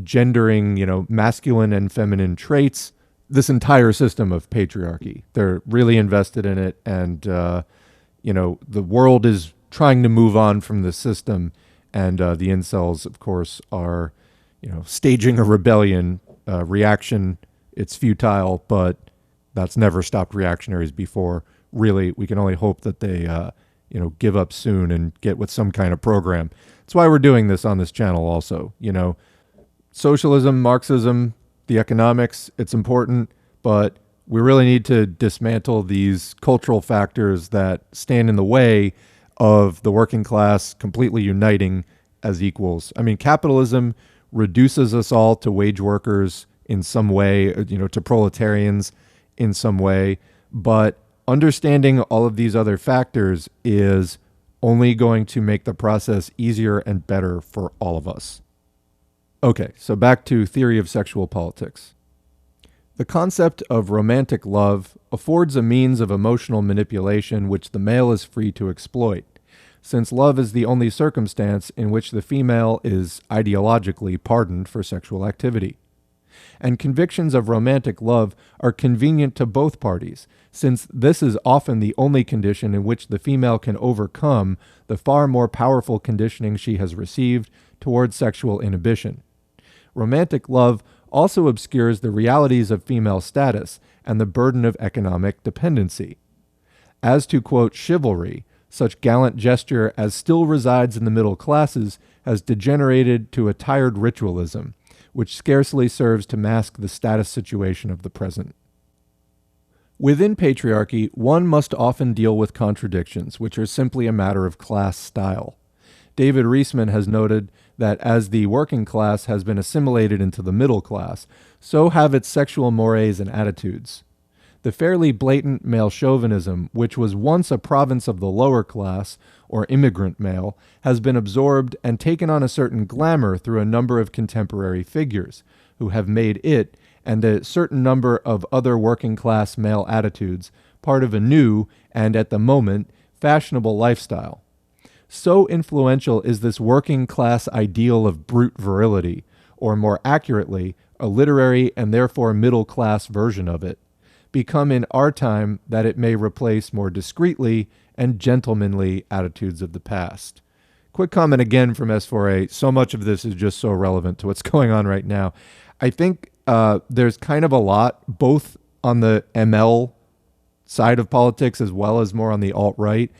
gendering, masculine and feminine traits, this entire system of patriarchy. They're really invested in it, and, the world is trying to move on from the system, and the incels, of course, are, staging a rebellion, reaction. It's futile, but that's never stopped reactionaries before. Really, we can only hope that they, give up soon and get with some kind of program. That's why we're doing this on this channel also. Socialism, Marxism, the economics, it's important, but we really need to dismantle these cultural factors that stand in the way of the working class completely uniting as equals. I mean, capitalism reduces us all to wage workers in some way, to proletarians in some way, but understanding all of these other factors is only going to make the process easier and better for all of us. Okay, so back to theory of sexual politics. The concept of romantic love affords a means of emotional manipulation which the male is free to exploit, since love is the only circumstance in which the female is ideologically pardoned for sexual activity. And convictions of romantic love are convenient to both parties, since this is often the only condition in which the female can overcome the far more powerful conditioning she has received towards sexual inhibition. Romantic love also obscures the realities of female status and the burden of economic dependency. As to, quote, chivalry, such gallant gesture as still resides in the middle classes has degenerated to a tired ritualism, which scarcely serves to mask the status situation of the present. Within patriarchy, one must often deal with contradictions, which are simply a matter of class style. David Reisman has noted that as the working class has been assimilated into the middle class, so have its sexual mores and attitudes. The fairly blatant male chauvinism, which was once a province of the lower class, or immigrant male, has been absorbed and taken on a certain glamour through a number of contemporary figures, who have made it, and a certain number of other working class male attitudes, part of a new, and at the moment, fashionable lifestyle. So influential is this working class ideal of brute virility, or more accurately, a literary and therefore middle class version of it, become in our time that it may replace more discreetly and gentlemanly attitudes of the past. Quick comment again from S4A. So much of this is just so relevant to what's going on right now. I think there's kind of a lot, both on the ML side of politics as well as more on the alt-right.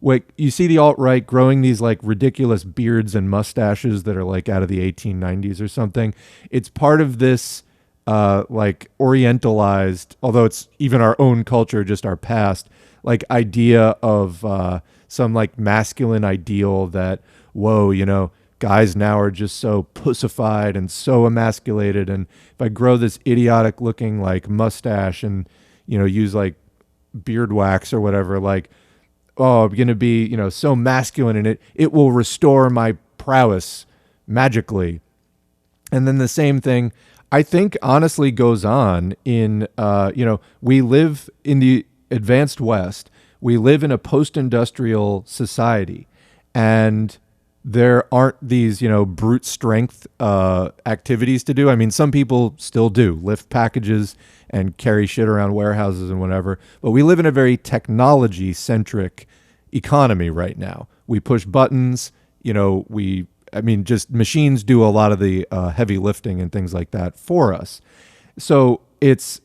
Like, you see the alt-right growing these like ridiculous beards and mustaches that are like out of the 1890s or something. It's part of this like orientalized, although it's even our own culture, just our past, like idea of some like masculine ideal that, whoa, guys now are just so pussified and so emasculated. And if I grow this idiotic looking like mustache and, use like beard wax or whatever, like, oh, I'm going to be, so masculine and it will restore my prowess magically. And then the same thing, I think, honestly goes on in, we live in the advanced West. We live in a post-industrial society, and there aren't these, brute strength activities to do. I mean, some people still do lift packages and carry shit around warehouses and whatever, but we live in a very technology-centric economy right now. We push buttons, just machines do a lot of the heavy lifting and things like that for us. So it's,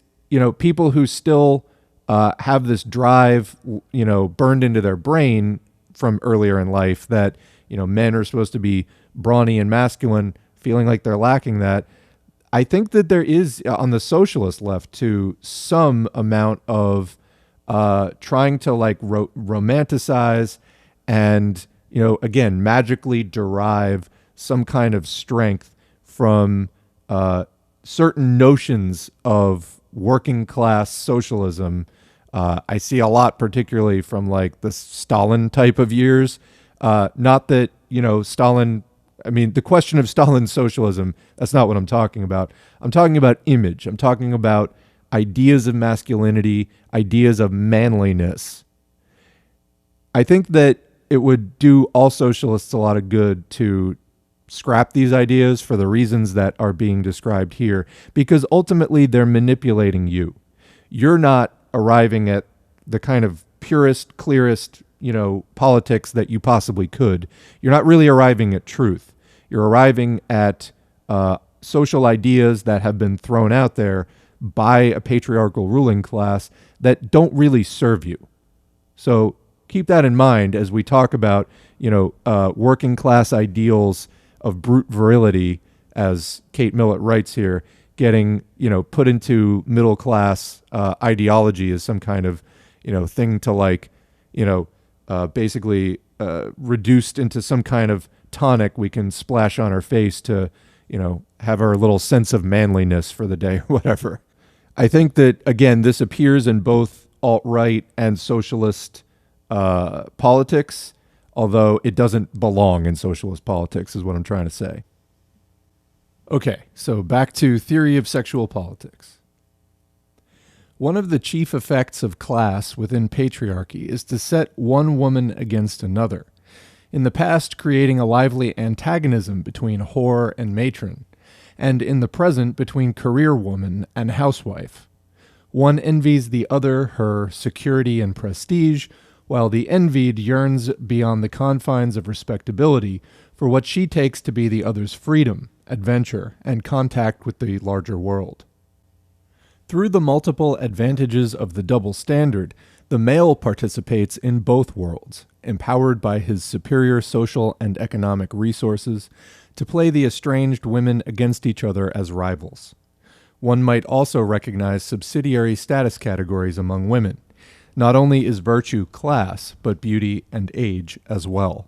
people who still have this drive, burned into their brain from earlier in life that, men are supposed to be brawny and masculine, feeling like they're lacking that. I think that there is, on the socialist left, to some amount of trying to like romanticize and, again, magically derive some kind of strength from certain notions of working class socialism. I see a lot, particularly from like the Stalin type of years. Not that, Stalin, the question of Stalin's socialism, that's not what I'm talking about. I'm talking about image. I'm talking about ideas of masculinity, ideas of manliness. I think that it would do all socialists a lot of good to scrap these ideas for the reasons that are being described here, because ultimately they're manipulating you. You're not arriving at the kind of purest, clearest, politics that you possibly could. You're not really arriving at truth. You're arriving at social ideas that have been thrown out there by a patriarchal ruling class that don't really serve you. So keep that in mind as we talk about, working class ideals of brute virility, as Kate Millett writes here, getting, put into middle class ideology as some kind of, thing to like, basically reduced into some kind of tonic we can splash on our face to, have our little sense of manliness for the day or whatever. I think that, again, this appears in both alt-right and socialist politics, although it doesn't belong in socialist politics is what I'm trying to say. Okay, so back to theory of sexual politics. One of the chief effects of class within patriarchy is to set one woman against another, in the past creating a lively antagonism between whore and matron, and in the present between career woman and housewife. One envies the other her security and prestige, while the envied yearns beyond the confines of respectability for what she takes to be the other's freedom, adventure, and contact with the larger world. Through the multiple advantages of the double standard, the male participates in both worlds, empowered by his superior social and economic resources, to play the estranged women against each other as rivals. One might also recognize subsidiary status categories among women. Not only is virtue class, but beauty and age as well.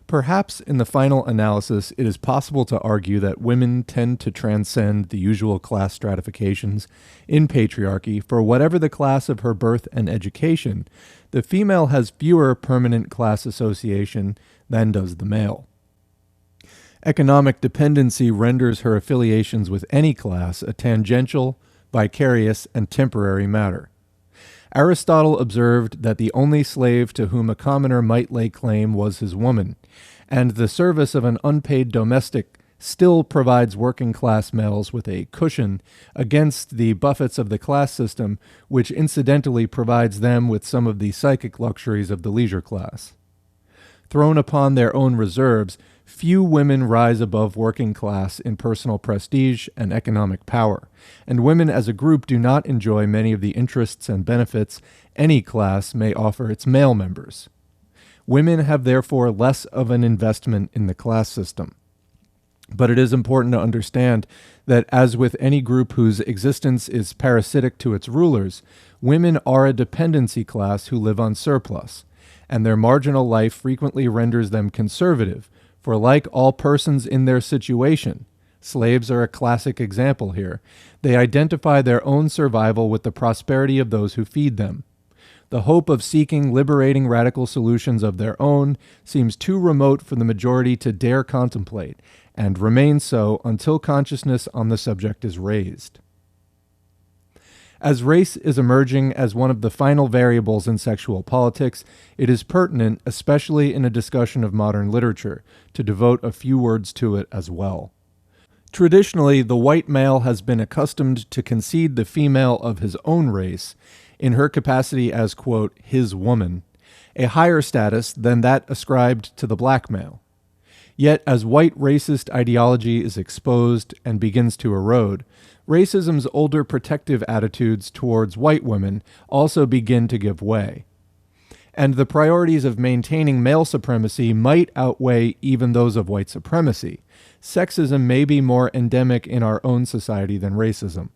Perhaps in the final analysis, it is possible to argue that women tend to transcend the usual class stratifications in patriarchy. For whatever the class of her birth and education, the female has fewer permanent class association than does the male. Economic dependency renders her affiliations with any class a tangential, vicarious, and temporary matter. Aristotle observed that the only slave to whom a commoner might lay claim was his woman, and the service of an unpaid domestic still provides working-class males with a cushion against the buffets of the class system, which incidentally provides them with some of the psychic luxuries of the leisure class. Thrown upon their own reserves, few women rise above working class in personal prestige and economic power, and women as a group do not enjoy many of the interests and benefits any class may offer its male members. Women have therefore less of an investment in the class system. But it is important to understand that, as with any group whose existence is parasitic to its rulers, women are a dependency class who live on surplus, and their marginal life frequently renders them conservative, For like all persons in their situation, slaves are a classic example here, they identify their own survival with the prosperity of those who feed them. The hope of seeking liberating radical solutions of their own seems too remote for the majority to dare contemplate, and remains so until consciousness on the subject is raised. As race is emerging as one of the final variables in sexual politics, it is pertinent, especially in a discussion of modern literature, to devote a few words to it as well. Traditionally, the white male has been accustomed to concede the female of his own race, in her capacity as, quote, his woman, a higher status than that ascribed to the black male. Yet, as white racist ideology is exposed and begins to erode, racism's older protective attitudes towards white women also begin to give way. And the priorities of maintaining male supremacy might outweigh even those of white supremacy. Sexism may be more endemic in our own society than racism.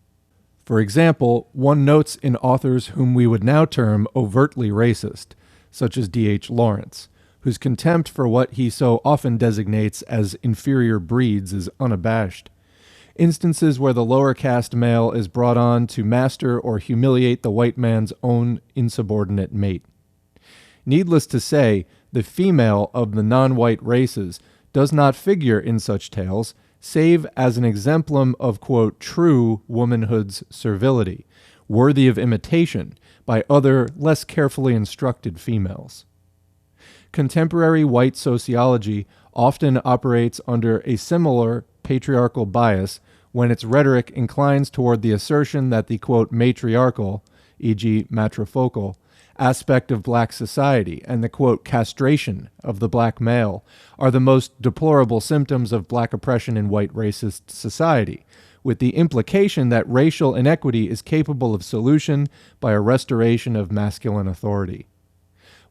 For example, one notes in authors whom we would now term overtly racist, such as D.H. Lawrence, whose contempt for what he so often designates as inferior breeds is unabashed. Instances where the lower caste male is brought on to master or humiliate the white man's own insubordinate mate. Needless to say, the female of the non-white races does not figure in such tales, save as an exemplum of, quote, true womanhood's servility, worthy of imitation by other, less carefully instructed females. Contemporary white sociology often operates under a similar patriarchal bias when its rhetoric inclines toward the assertion that the, quote, matriarchal, e.g. matrifocal, aspect of black society and the, quote, castration of the black male are the most deplorable symptoms of black oppression in white racist society, with the implication that racial inequity is capable of solution by a restoration of masculine authority.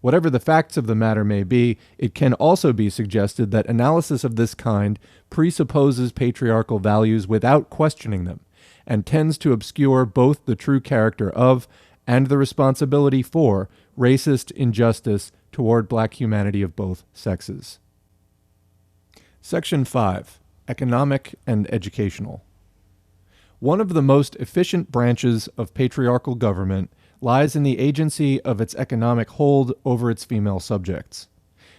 Whatever the facts of the matter may be, it can also be suggested that analysis of this kind presupposes patriarchal values without questioning them, and tends to obscure both the true character of and the responsibility for racist injustice toward black humanity of both sexes. Section 5. Economic and Educational. One of the most efficient branches of patriarchal government lies in the agency of its economic hold over its female subjects.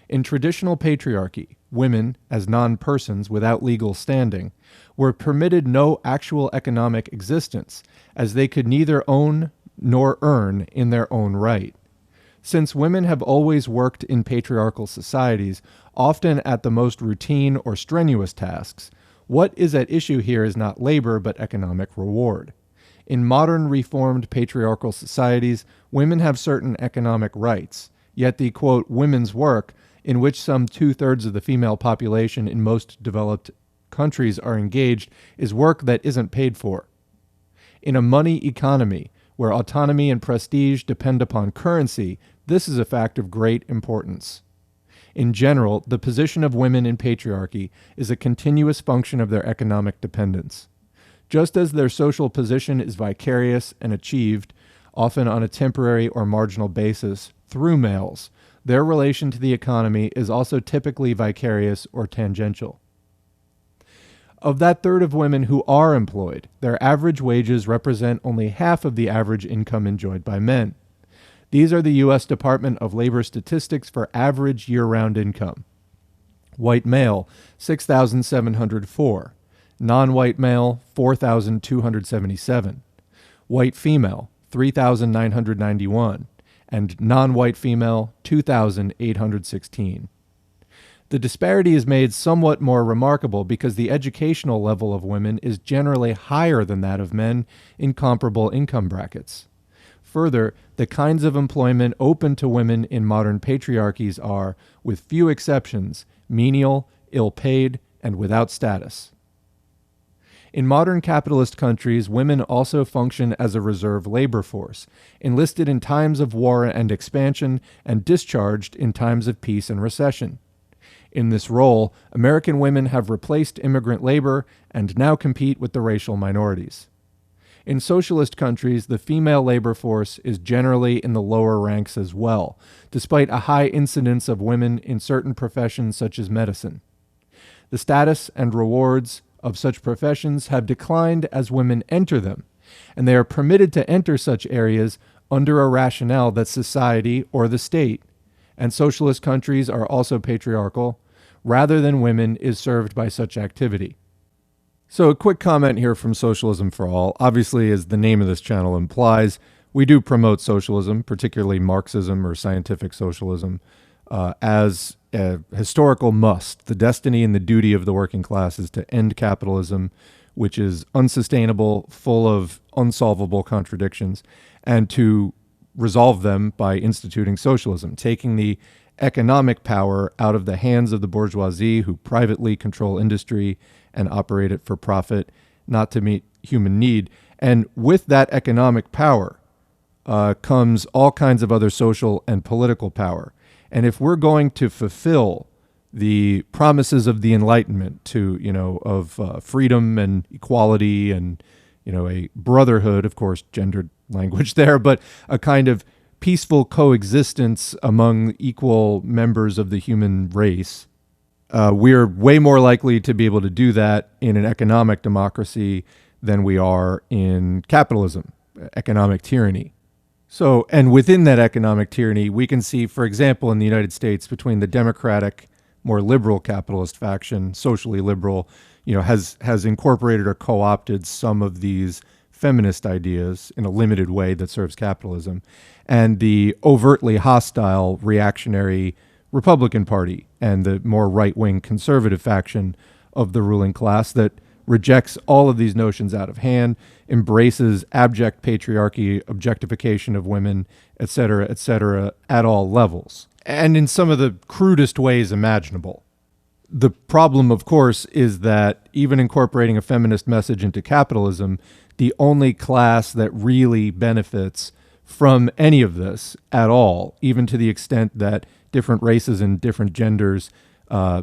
In traditional patriarchy, women, as non-persons without legal standing, were permitted no actual economic existence, as they could neither own nor earn in their own right. Since women have always worked in patriarchal societies, often at the most routine or strenuous tasks, what is at issue here is not labor but economic reward. In modern reformed patriarchal societies, women have certain economic rights, yet the, quote, women's work, in which some 2/3 of the female population in most developed countries are engaged, is work that isn't paid for. In a money economy, where autonomy and prestige depend upon currency, this is a fact of great importance. In general, the position of women in patriarchy is a continuous function of their economic dependence. Just as their social position is vicarious and achieved, often on a temporary or marginal basis, through males, their relation to the economy is also typically vicarious or tangential. Of that third of women who are employed, their average wages represent only half of the average income enjoyed by men. These are the U.S. Department of Labor statistics for average year-round income. White male, $6,704. Non-white male, $4,277. White female, $3,991. And non-white female, $2,816. The disparity is made somewhat more remarkable because the educational level of women is generally higher than that of men in comparable income brackets. Further, the kinds of employment open to women in modern patriarchies are, with few exceptions, menial, ill-paid, and without status. In modern capitalist countries, women also function as a reserve labor force, enlisted in times of war and expansion and discharged in times of peace and recession. In this role, American women have replaced immigrant labor and now compete with the racial minorities. In socialist countries, the female labor force is generally in the lower ranks as well, despite a high incidence of women in certain professions such as medicine. The status and rewards of such professions have declined as women enter them, and they are permitted to enter such areas under a rationale that society or the state, and socialist countries are also patriarchal, rather than women is served by such activity. So a quick comment here from Socialism for All. Obviously, as the name of this channel implies, we do promote socialism, particularly Marxism or scientific socialism, as a historical must. The destiny and the duty of the working class is to end capitalism, which is unsustainable, full of unsolvable contradictions, and to resolve them by instituting socialism, taking the economic power out of the hands of the bourgeoisie who privately control industry and operate it for profit, not to meet human need. And with that economic power comes all kinds of other social and political power. And if we're going to fulfill the promises of the Enlightenment of freedom and equality and, a brotherhood, of course, gendered language there, but a kind of peaceful coexistence among equal members of the human race, we're way more likely to be able to do that in an economic democracy than we are in capitalism, economic tyranny. So, and within that economic tyranny, we can see, for example, in the United States, between the Democratic, more liberal capitalist faction, socially liberal, has incorporated or co-opted some of these feminist ideas in a limited way that serves capitalism, and the overtly hostile reactionary Republican Party and the more right-wing conservative faction of the ruling class that rejects all of these notions out of hand, embraces abject patriarchy, objectification of women, et cetera, at all levels, and in some of the crudest ways imaginable. The problem, of course, is that even incorporating a feminist message into capitalism, the only class that really benefits from any of this at all, even to the extent that different races and different genders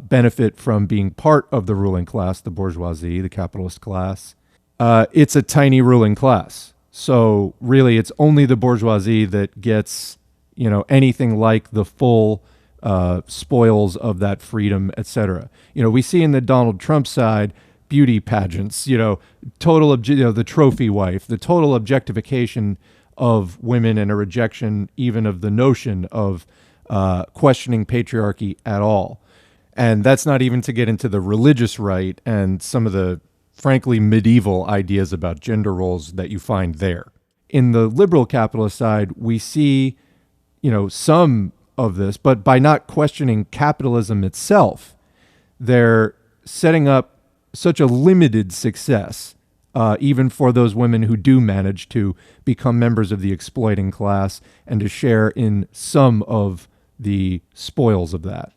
benefit from being part of the ruling class, the bourgeoisie, the capitalist class, it's a tiny ruling class. So really, it's only the bourgeoisie that gets, anything like the full spoils of that freedom, etc. We see in the Donald Trump side beauty pageants, the trophy wife, the total objectification of women and a rejection even of the notion of questioning patriarchy at all. And that's not even to get into the religious right and some of the, frankly, medieval ideas about gender roles that you find there. In the liberal capitalist side, we see, some of this, but by not questioning capitalism itself, they're setting up such a limited success, even for those women who do manage to become members of the exploiting class and to share in some of the spoils of that,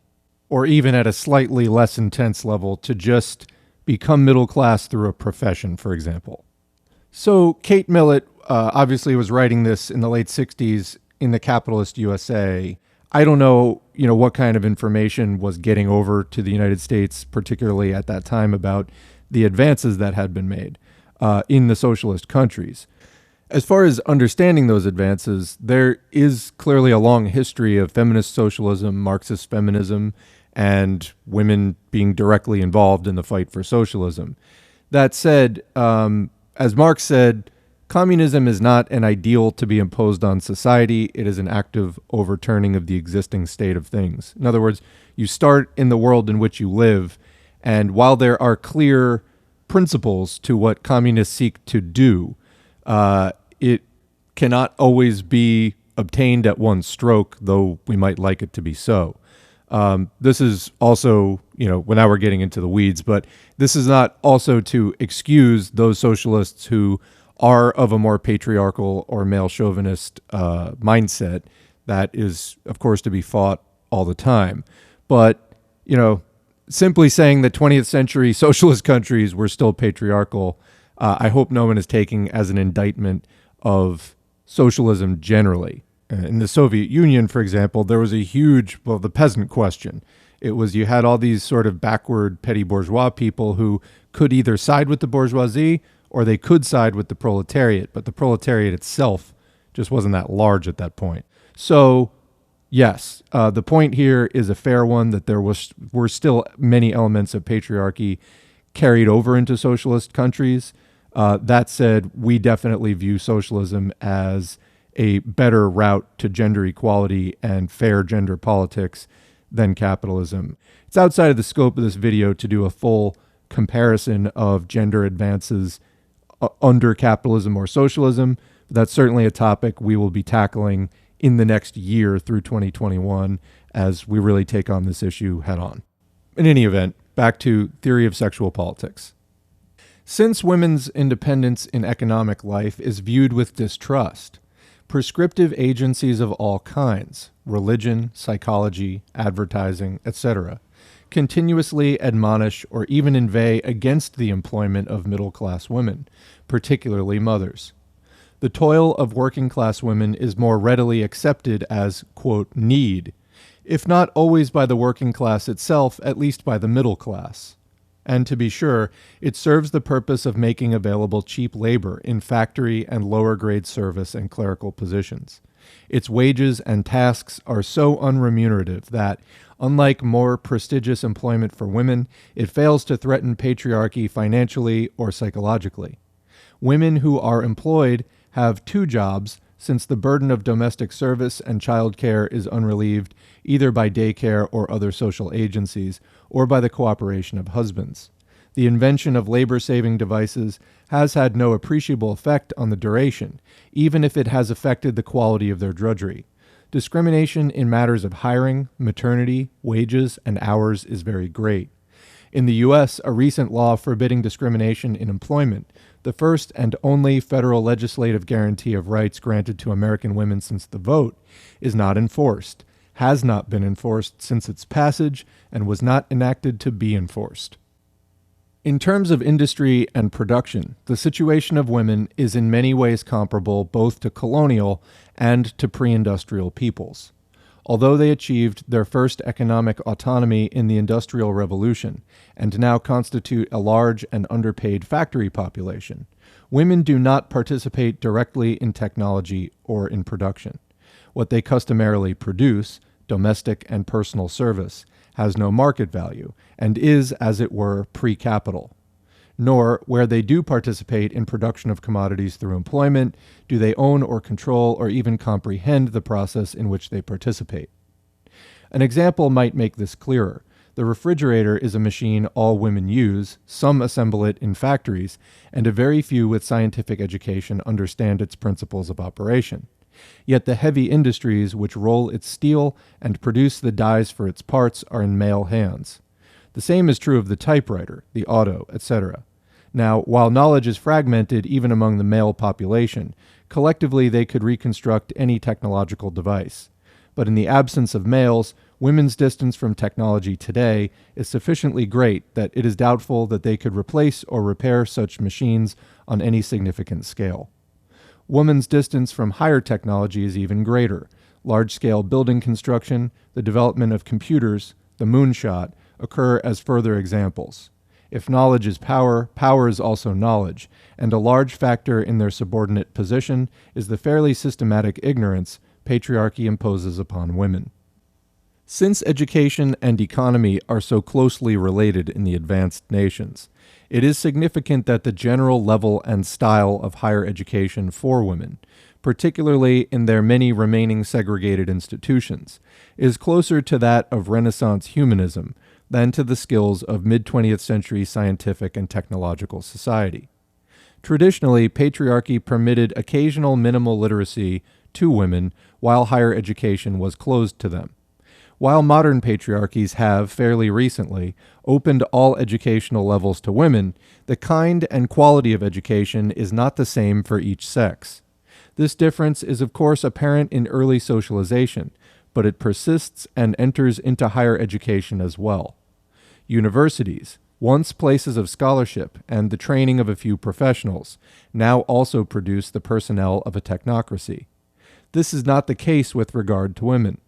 or even at a slightly less intense level to just become middle class through a profession, for example. So Kate Millett obviously was writing this in the late 60s in the capitalist USA. I don't know, what kind of information was getting over to the United States, particularly at that time, about the advances that had been made in the socialist countries. As far as understanding those advances, there is clearly a long history of feminist socialism, Marxist feminism, and women being directly involved in the fight for socialism. That said, as Marx said, communism is not an ideal to be imposed on society. It is an active overturning of the existing state of things. In other words, you start in the world in which you live, and while there are clear principles to what communists seek to do, it cannot always be obtained at one stroke, though we might like it to be so. This is also, well, now we're getting into the weeds, but this is not also to excuse those socialists who are of a more patriarchal or male chauvinist mindset. That is, of course, to be fought all the time. But, simply saying that 20th century socialist countries were still patriarchal, I hope no one is taking as an indictment of socialism generally. In the Soviet Union, for example, there was a huge, the peasant question. It was, you had all these sort of backward petty bourgeois people who could either side with the bourgeoisie or they could side with the proletariat, but the proletariat itself just wasn't that large at that point. So Yes, the point here is a fair one, that were still many elements of patriarchy carried over into socialist countries. That said, we definitely view socialism as a better route to gender equality and fair gender politics than capitalism. It's outside of the scope of this video to do a full comparison of gender advances under capitalism or socialism. That's certainly a topic we will be tackling in the next year through 2021 as we really take on this issue head on. In any event, back to theory of sexual politics. Since women's independence in economic life is viewed with distrust, prescriptive agencies of all kinds, religion, psychology, advertising, etc., continuously admonish or even inveigh against the employment of middle-class women, particularly mothers. The toil of working-class women is more readily accepted as, quote, need, if not always by the working class itself, at least by the middle class. And to be sure, it serves the purpose of making available cheap labor in factory and lower-grade service and clerical positions. Its wages and tasks are so unremunerative that, unlike more prestigious employment for women, it fails to threaten patriarchy financially or psychologically. Women who are employed have two jobs, since the burden of domestic service and childcare is unrelieved either by daycare or other social agencies, or by the cooperation of husbands. The invention of labor-saving devices has had no appreciable effect on the duration, even if it has affected the quality of their drudgery. Discrimination in matters of hiring, maternity, wages, and hours is very great. In the U.S., a recent law forbidding discrimination in employment, the first and only federal legislative guarantee of rights granted to American women since the vote, is not enforced, has not been enforced since its passage, and was not enacted to be enforced. In terms of industry and production, the situation of women is in many ways comparable both to colonial and to pre-industrial peoples. Although they achieved their first economic autonomy in the Industrial Revolution and now constitute a large and underpaid factory population, women do not participate directly in technology or in production. What they customarily produce, domestic and personal service, has no market value and is, as it were, pre-capital. Nor, where they do participate in production of commodities through employment, do they own or control or even comprehend the process in which they participate. An example might make this clearer. The refrigerator is a machine all women use, some assemble it in factories, and a very few with scientific education understand its principles of operation. Yet the heavy industries which roll its steel and produce the dies for its parts are in male hands. The same is true of the typewriter, the auto, etc. Now, while knowledge is fragmented even among the male population, collectively they could reconstruct any technological device. But in the absence of males, women's distance from technology today is sufficiently great that it is doubtful that they could replace or repair such machines on any significant scale. Women's distance from higher technology is even greater. Large-scale building construction, the development of computers, the moonshot, occur as further examples. If knowledge is power, power is also knowledge, and a large factor in their subordinate position is the fairly systematic ignorance patriarchy imposes upon women. Since education and economy are so closely related in the advanced nations, it is significant that the general level and style of higher education for women, particularly in their many remaining segregated institutions, is closer to that of Renaissance humanism than to the skills of mid-20th century scientific and technological society. Traditionally, patriarchy permitted occasional minimal literacy to women while higher education was closed to them. While modern patriarchies have, fairly recently, opened all educational levels to women, the kind and quality of education is not the same for each sex. This difference is of course apparent in early socialization, but it persists and enters into higher education as well. Universities, once places of scholarship and the training of a few professionals, now also produce the personnel of a technocracy. This is not the case with regard to women.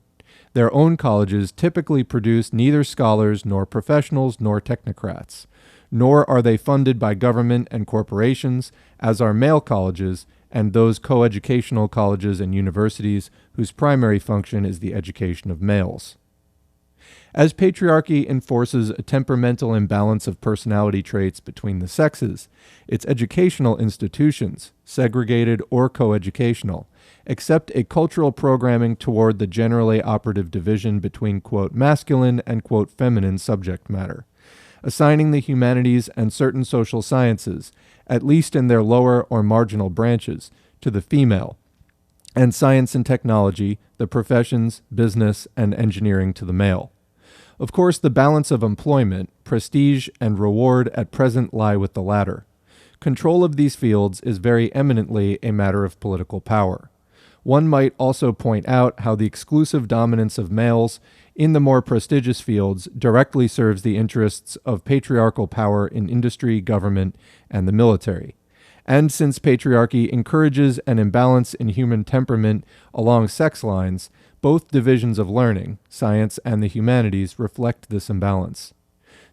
Their own colleges typically produce neither scholars nor professionals nor technocrats, nor are they funded by government and corporations, as are male colleges, and those coeducational colleges and universities whose primary function is the education of males. As patriarchy enforces a temperamental imbalance of personality traits between the sexes, its educational institutions, segregated or coeducational, accept a cultural programming toward the generally operative division between, quote, masculine and, quote, feminine subject matter, assigning the humanities and certain social sciences, at least in their lower or marginal branches, to the female, and science and technology, the professions, business, and engineering to the male. Of course, the balance of employment, prestige, and reward at present lie with the latter. Control of these fields is very eminently a matter of political power. One might also point out how the exclusive dominance of males in the more prestigious fields directly serves the interests of patriarchal power in industry, government, and the military. And since patriarchy encourages an imbalance in human temperament along sex lines, both divisions of learning, science and the humanities, reflect this imbalance.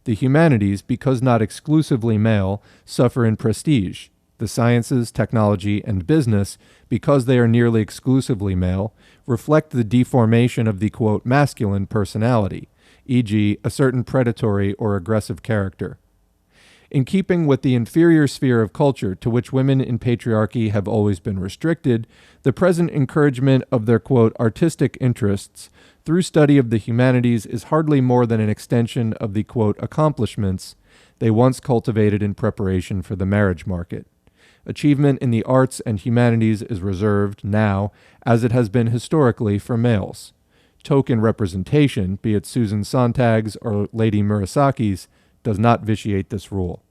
The humanities, because not exclusively male, suffer in prestige. The sciences, technology, and business, because they are nearly exclusively male, reflect the deformation of the, quote, masculine personality, e.g., a certain predatory or aggressive character. In keeping with the inferior sphere of culture to which women in patriarchy have always been restricted, the present encouragement of their, quote, artistic interests through study of the humanities is hardly more than an extension of the, quote, accomplishments they once cultivated in preparation for the marriage market. Achievement in the arts and humanities is reserved now, as it has been historically, for males. Token representation, be it Susan Sontag's or Lady Murasaki's, does not vitiate this rule.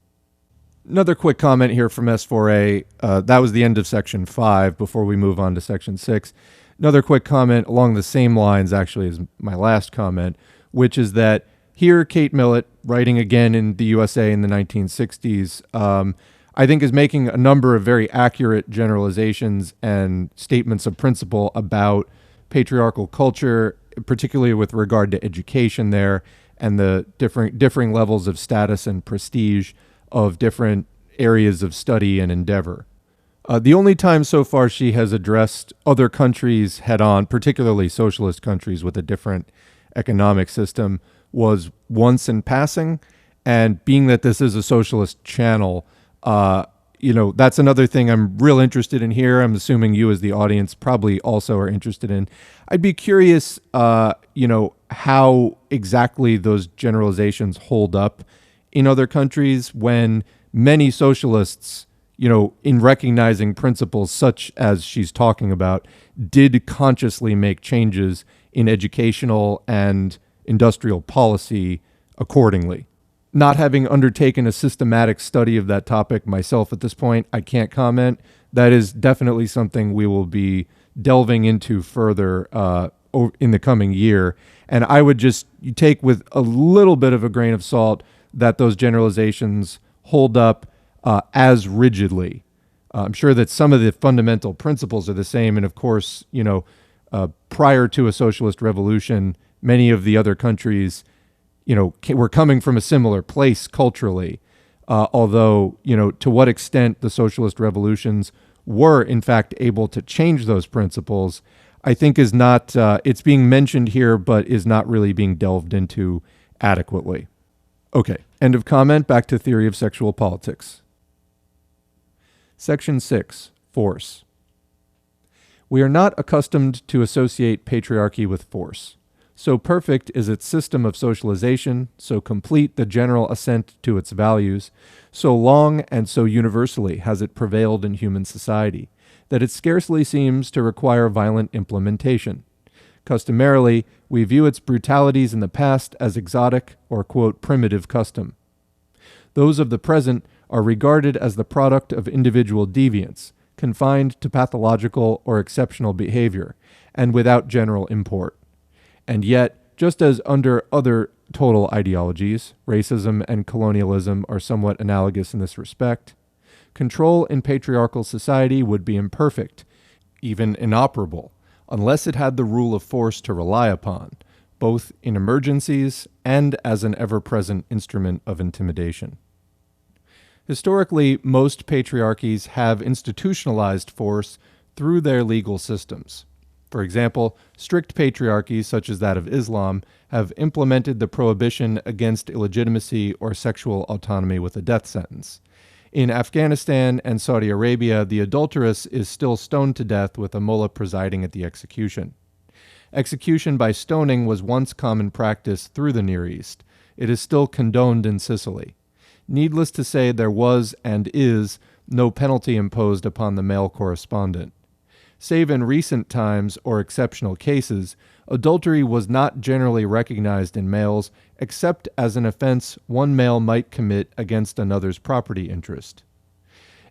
Another quick comment here from S4A. That was the end of Section 5 before we move on to Section 6. Another quick comment along the same lines, actually, as my last comment, which is that here Kate Millett, writing again in the USA in the 1960s, I think is making a number of very accurate generalizations and statements of principle about patriarchal culture, particularly with regard to education there, and the differing levels of status and prestige of different areas of study and endeavor. The only time so far she has addressed other countries head-on, particularly socialist countries with a different economic system, was once in passing. And being that this is a socialist channel, that's another thing I'm real interested in here. I'm assuming you as the audience probably also are interested in. I'd be curious, how exactly those generalizations hold up in other countries when many socialists, in recognizing principles such as she's talking about, did consciously make changes in educational and industrial policy accordingly. Not having undertaken a systematic study of that topic myself at this point, I can't comment. That is definitely something we will be delving into further in the coming year. And I would just take with a little bit of a grain of salt that those generalizations hold up as rigidly. I'm sure that some of the fundamental principles are the same. And of course, prior to a socialist revolution, many of the other countries, were coming from a similar place culturally. Although, to what extent the socialist revolutions were in fact able to change those principles, I think is not, it's being mentioned here, but is not really being delved into adequately. Okay, end of comment. Back to theory of sexual politics. Section 6, force. We are not accustomed to associate patriarchy with force. So perfect is its system of socialization, so complete the general assent to its values, so long and so universally has it prevailed in human society, that it scarcely seems to require violent implementation. Customarily, we view its brutalities in the past as exotic or, quote, primitive custom. Those of the present are regarded as the product of individual deviance, confined to pathological or exceptional behavior, and without general import. And yet, just as under other total ideologies, racism and colonialism are somewhat analogous in this respect, control in patriarchal society would be imperfect, even inoperable, unless it had the rule of force to rely upon, both in emergencies and as an ever-present instrument of intimidation. Historically, most patriarchies have institutionalized force through their legal systems. For example, strict patriarchies, such as that of Islam, have implemented the prohibition against illegitimacy or sexual autonomy with a death sentence. In Afghanistan and Saudi Arabia, the adulteress is still stoned to death with a mullah presiding at the execution. Execution by stoning was once common practice through the Near East. It is still condoned in Sicily. Needless to say, there was and is no penalty imposed upon the male correspondent. Save in recent times or exceptional cases, adultery was not generally recognized in males except as an offense one male might commit against another's property interest.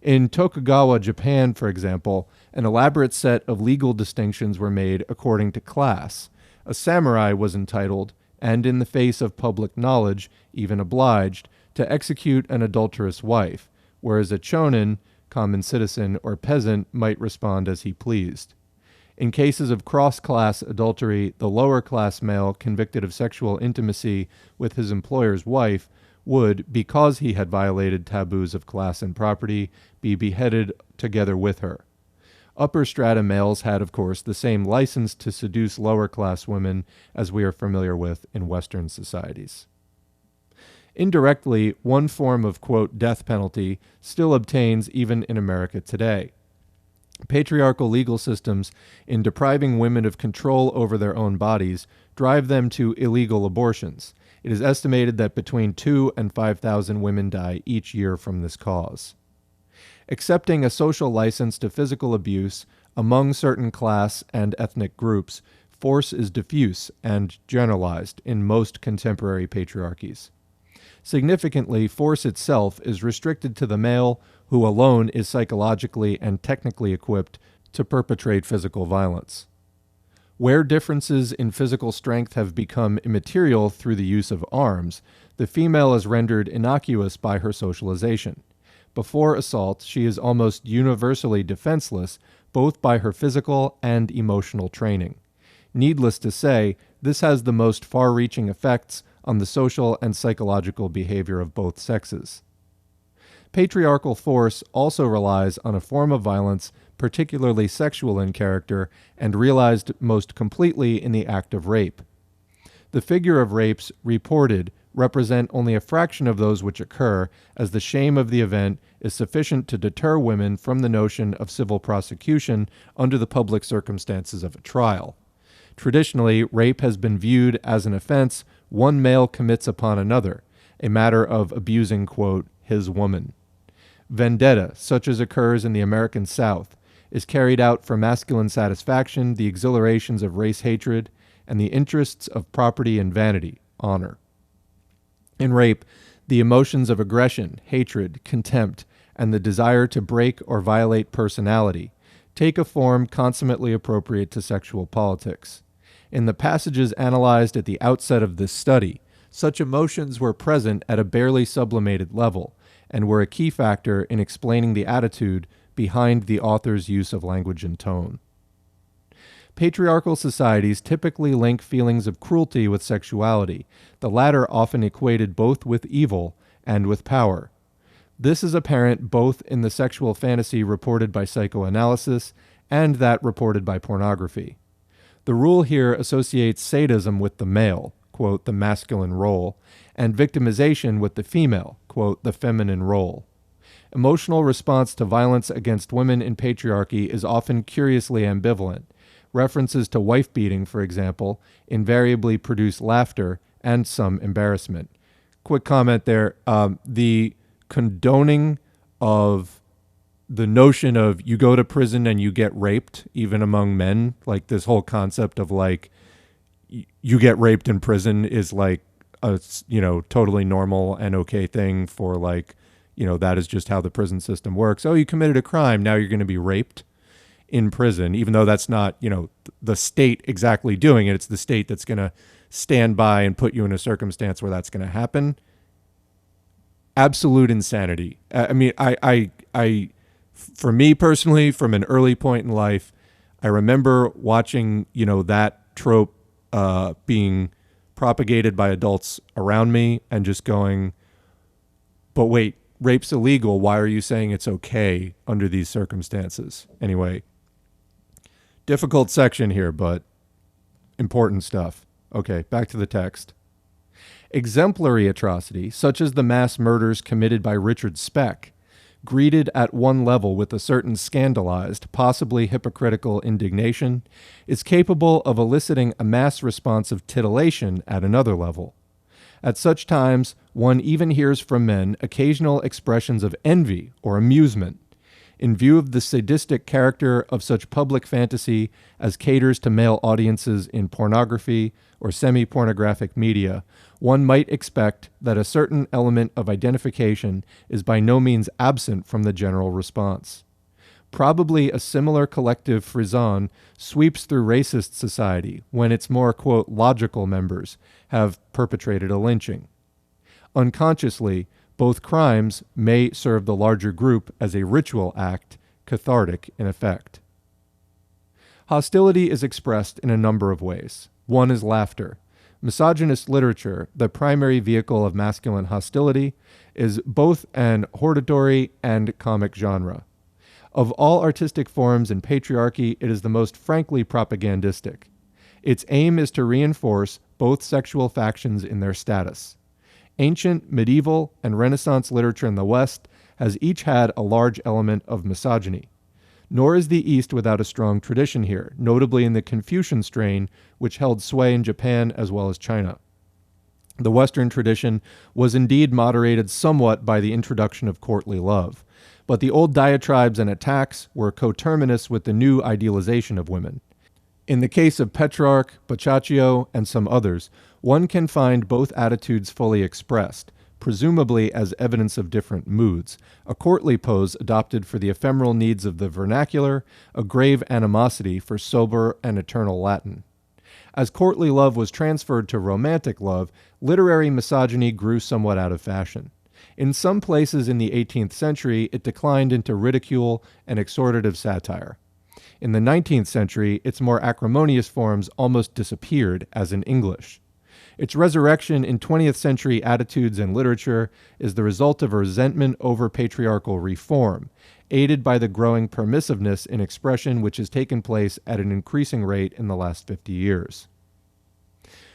In Tokugawa, Japan, for example, an elaborate set of legal distinctions were made according to class. A samurai was entitled, and in the face of public knowledge, even obliged, to execute an adulterous wife, whereas a chonin, common citizen, or peasant might respond as he pleased. In cases of cross-class adultery, the lower-class male convicted of sexual intimacy with his employer's wife would, because he had violated taboos of class and property, be beheaded together with her. Upper strata males had, of course, the same license to seduce lower-class women as we are familiar with in Western societies. Indirectly, one form of, quote, death penalty still obtains even in America today. Patriarchal legal systems, in depriving women of control over their own bodies, drive them to illegal abortions. It is estimated that between 2,000 and 5,000 women die each year from this cause. Accepting a social license to physical abuse among certain class and ethnic groups, force is diffuse and generalized in most contemporary patriarchies. Significantly, force itself is restricted to the male who alone is psychologically and technically equipped to perpetrate physical violence. Where differences in physical strength have become immaterial through the use of arms, the female is rendered innocuous by her socialization. Before assault, she is almost universally defenseless, both by her physical and emotional training. Needless to say, this has the most far-reaching effects on the social and psychological behavior of both sexes. Patriarchal force also relies on a form of violence particularly sexual in character and realized most completely in the act of rape. The figure of rapes reported represent only a fraction of those which occur, as the shame of the event is sufficient to deter women from the notion of civil prosecution under the public circumstances of a trial. Traditionally, rape has been viewed as an offense one male commits upon another, a matter of abusing, quote, his woman. Vendetta, such as occurs in the American South, is carried out for masculine satisfaction, the exhilarations of race hatred, and the interests of property and vanity, honor. In rape, the emotions of aggression, hatred, contempt, and the desire to break or violate personality take a form consummately appropriate to sexual politics. In the passages analyzed at the outset of this study, such emotions were present at a barely sublimated level and were a key factor in explaining the attitude behind the author's use of language and tone. Patriarchal societies typically link feelings of cruelty with sexuality, the latter often equated both with evil and with power. This is apparent both in the sexual fantasy reported by psychoanalysis and that reported by pornography. The rule here associates sadism with the male, quote, the masculine role, and victimization with the female, quote, the feminine role. Emotional response to violence against women in patriarchy is often curiously ambivalent. References to wife-beating, for example, invariably produce laughter and some embarrassment. Quick comment there, the condoning of the notion of you go to prison and you get raped, even among men, like this whole concept of like you get raped in prison is like a, totally normal and okay thing for like, that is just how the prison system works. Oh, you committed a crime, now you're going to be raped in prison, even though that's not, the state exactly doing it. It's the state that's going to stand by and put you in a circumstance where that's going to happen. Absolute insanity. I mean, I for me personally, from an early point in life, I remember watching, that trope being propagated by adults around me and just going, but wait, rape's illegal. Why are you saying it's okay under these circumstances? Anyway, difficult section here, but important stuff. Okay, back to the text. Exemplary atrocity, such as the mass murders committed by Richard Speck, greeted at one level with a certain scandalized, possibly hypocritical indignation, is capable of eliciting a mass response of titillation at another level. At such times, one even hears from men occasional expressions of envy or amusement. In view of the sadistic character of such public fantasy as caters to male audiences in pornography or semi-pornographic media, one might expect that a certain element of identification is by no means absent from the general response. Probably a similar collective frisson sweeps through racist society when its more, quote, logical members have perpetrated a lynching. Unconsciously, both crimes may serve the larger group as a ritual act, cathartic in effect. Hostility is expressed in a number of ways. One is laughter. Misogynist literature, the primary vehicle of masculine hostility, is both an hortatory and comic genre. Of all artistic forms in patriarchy, it is the most frankly propagandistic. Its aim is to reinforce both sexual factions in their status. Ancient, medieval, and Renaissance literature in the West has each had a large element of misogyny. Nor is the East without a strong tradition here, notably in the Confucian strain, which held sway in Japan as well as China. The Western tradition was indeed moderated somewhat by the introduction of courtly love, but the old diatribes and attacks were coterminous with the new idealization of women. In the case of Petrarch, Boccaccio, and some others, one can find both attitudes fully expressed, presumably as evidence of different moods, a courtly pose adopted for the ephemeral needs of the vernacular, a grave animosity for sober and eternal Latin. As courtly love was transferred to romantic love, literary misogyny grew somewhat out of fashion. In some places in the 18th century, it declined into ridicule and exhortative satire. In the 19th century, its more acrimonious forms almost disappeared, as in English. Its resurrection in 20th century attitudes and literature is the result of a resentment over patriarchal reform, aided by the growing permissiveness in expression which has taken place at an increasing rate in the last 50 years.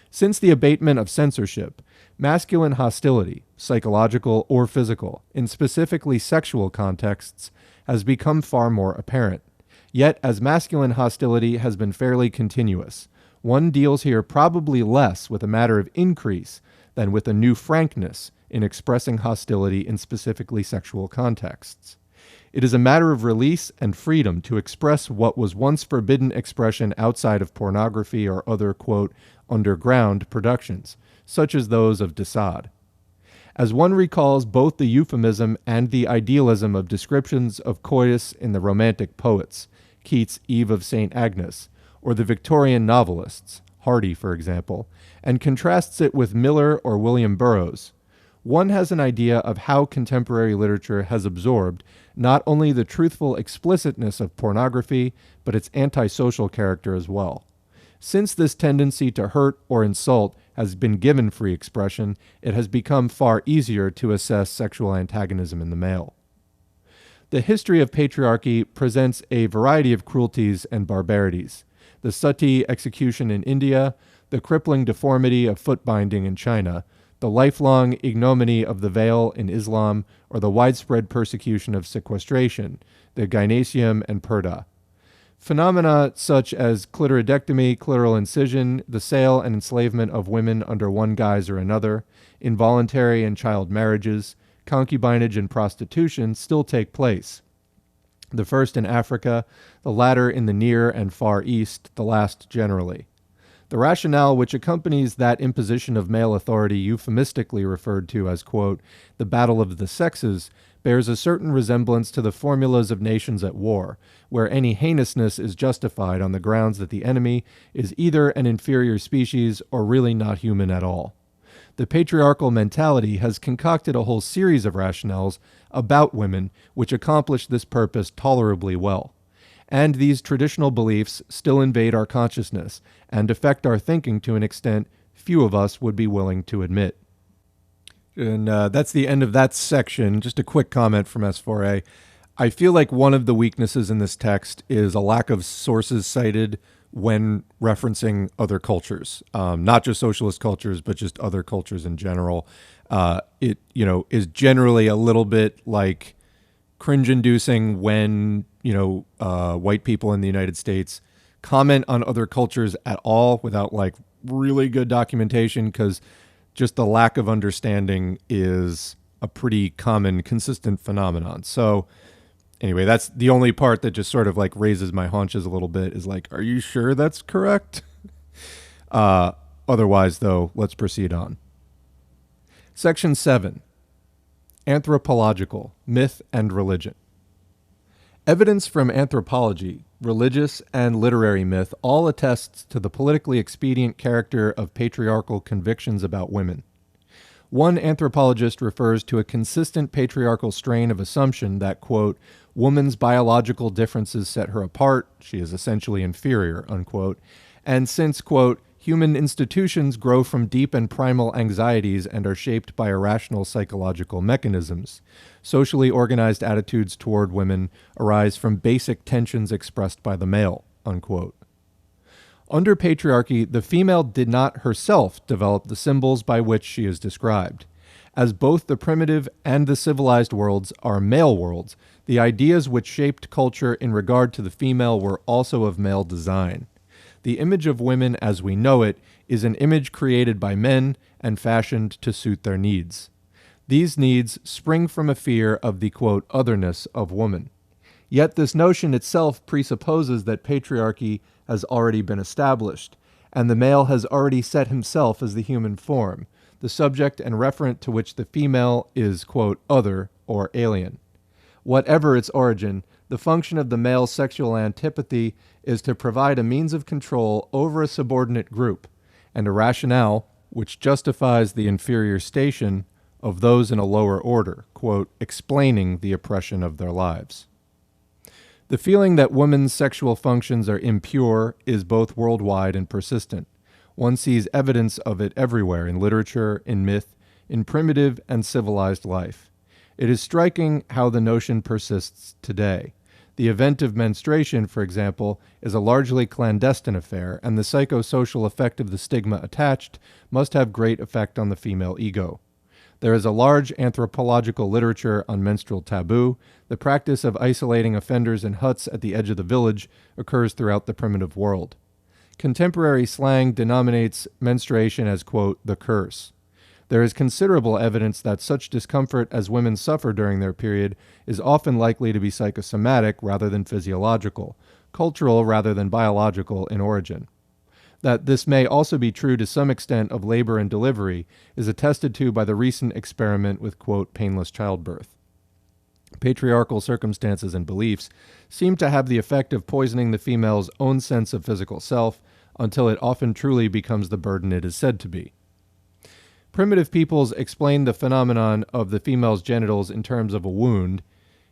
Since the abatement of censorship, masculine hostility, psychological or physical, in specifically sexual contexts, has become far more apparent. Yet, as masculine hostility has been fairly continuous, one deals here probably less with a matter of increase than with a new frankness in expressing hostility in specifically sexual contexts. It is a matter of release and freedom to express what was once forbidden expression outside of pornography or other, quote, underground productions, such as those of de Sade. As one recalls both the euphemism and the idealism of descriptions of coitus in the Romantic poets, Keats' Eve of St. Agnes, or the Victorian novelists, Hardy, for example, and contrasts it with Miller or William Burroughs, one has an idea of how contemporary literature has absorbed not only the truthful explicitness of pornography, but its antisocial character as well. Since this tendency to hurt or insult has been given free expression, it has become far easier to assess sexual antagonism in the male. The history of patriarchy presents a variety of cruelties and barbarities. The sati execution in India, the crippling deformity of foot binding in China, the lifelong ignominy of the veil in Islam, or the widespread persecution of sequestration, the gynecium and purdah. Phenomena such as clitoridectomy, clitoral incision, the sale and enslavement of women under one guise or another, involuntary and child marriages, concubinage and prostitution still take place. The first in Africa, the latter in the Near and Far East, the last generally. The rationale which accompanies that imposition of male authority euphemistically referred to as, quote, the battle of the sexes, bears a certain resemblance to the formulas of nations at war, where any heinousness is justified on the grounds that the enemy is either an inferior species or really not human at all. The patriarchal mentality has concocted a whole series of rationales about women which accomplish this purpose tolerably well. And these traditional beliefs still invade our consciousness and affect our thinking to an extent few of us would be willing to admit. And that's the end of that section. Just a quick comment from S4A. I feel like one of the weaknesses in this text is a lack of sources cited when referencing other cultures, not just socialist cultures, but just other cultures in general. It, is generally a little bit like cringe-inducing when, white people in the United States comment on other cultures at all without like really good documentation, because just the lack of understanding is a pretty common, consistent phenomenon. So anyway, that's the only part that just sort of like raises my haunches a little bit, is like, are you sure that's correct? Otherwise, though, let's proceed on. Section 7, Anthropological, Myth and Religion. Evidence from anthropology, religious, and literary myth all attests to the politically expedient character of patriarchal convictions about women. One anthropologist refers to a consistent patriarchal strain of assumption that, quote, woman's biological differences set her apart, she is essentially inferior, unquote, and since, quote, human institutions grow from deep and primal anxieties and are shaped by irrational psychological mechanisms, socially organized attitudes toward women arise from basic tensions expressed by the male, unquote. Under patriarchy, the female did not herself develop the symbols by which she is described. As both the primitive and the civilized worlds are male worlds, the ideas which shaped culture in regard to the female were also of male design. The image of women as we know it is an image created by men and fashioned to suit their needs. These needs spring from a fear of the, quote, otherness of woman. Yet this notion itself presupposes that patriarchy has already been established, and the male has already set himself as the human form, the subject and referent to which the female is, quote, other or alien. Whatever its origin, the function of the male's sexual antipathy is to provide a means of control over a subordinate group, and a rationale which justifies the inferior station of those in a lower order, quote, explaining the oppression of their lives. The feeling that women's sexual functions are impure is both worldwide and persistent. One sees evidence of it everywhere, in literature, in myth, in primitive and civilized life. It is striking how the notion persists today. The event of menstruation, for example, is a largely clandestine affair, and the psychosocial effect of the stigma attached must have great effect on the female ego. There is a large anthropological literature on menstrual taboo. The practice of isolating offenders in huts at the edge of the village occurs throughout the primitive world. Contemporary slang denominates menstruation as, quote, the curse. There is considerable evidence that such discomfort as women suffer during their period is often likely to be psychosomatic rather than physiological, cultural rather than biological in origin. That this may also be true to some extent of labor and delivery is attested to by the recent experiment with, quote, painless childbirth. Patriarchal circumstances and beliefs seem to have the effect of poisoning the female's own sense of physical self until it often truly becomes the burden it is said to be. Primitive peoples explain the phenomenon of the female's genitals in terms of a wound,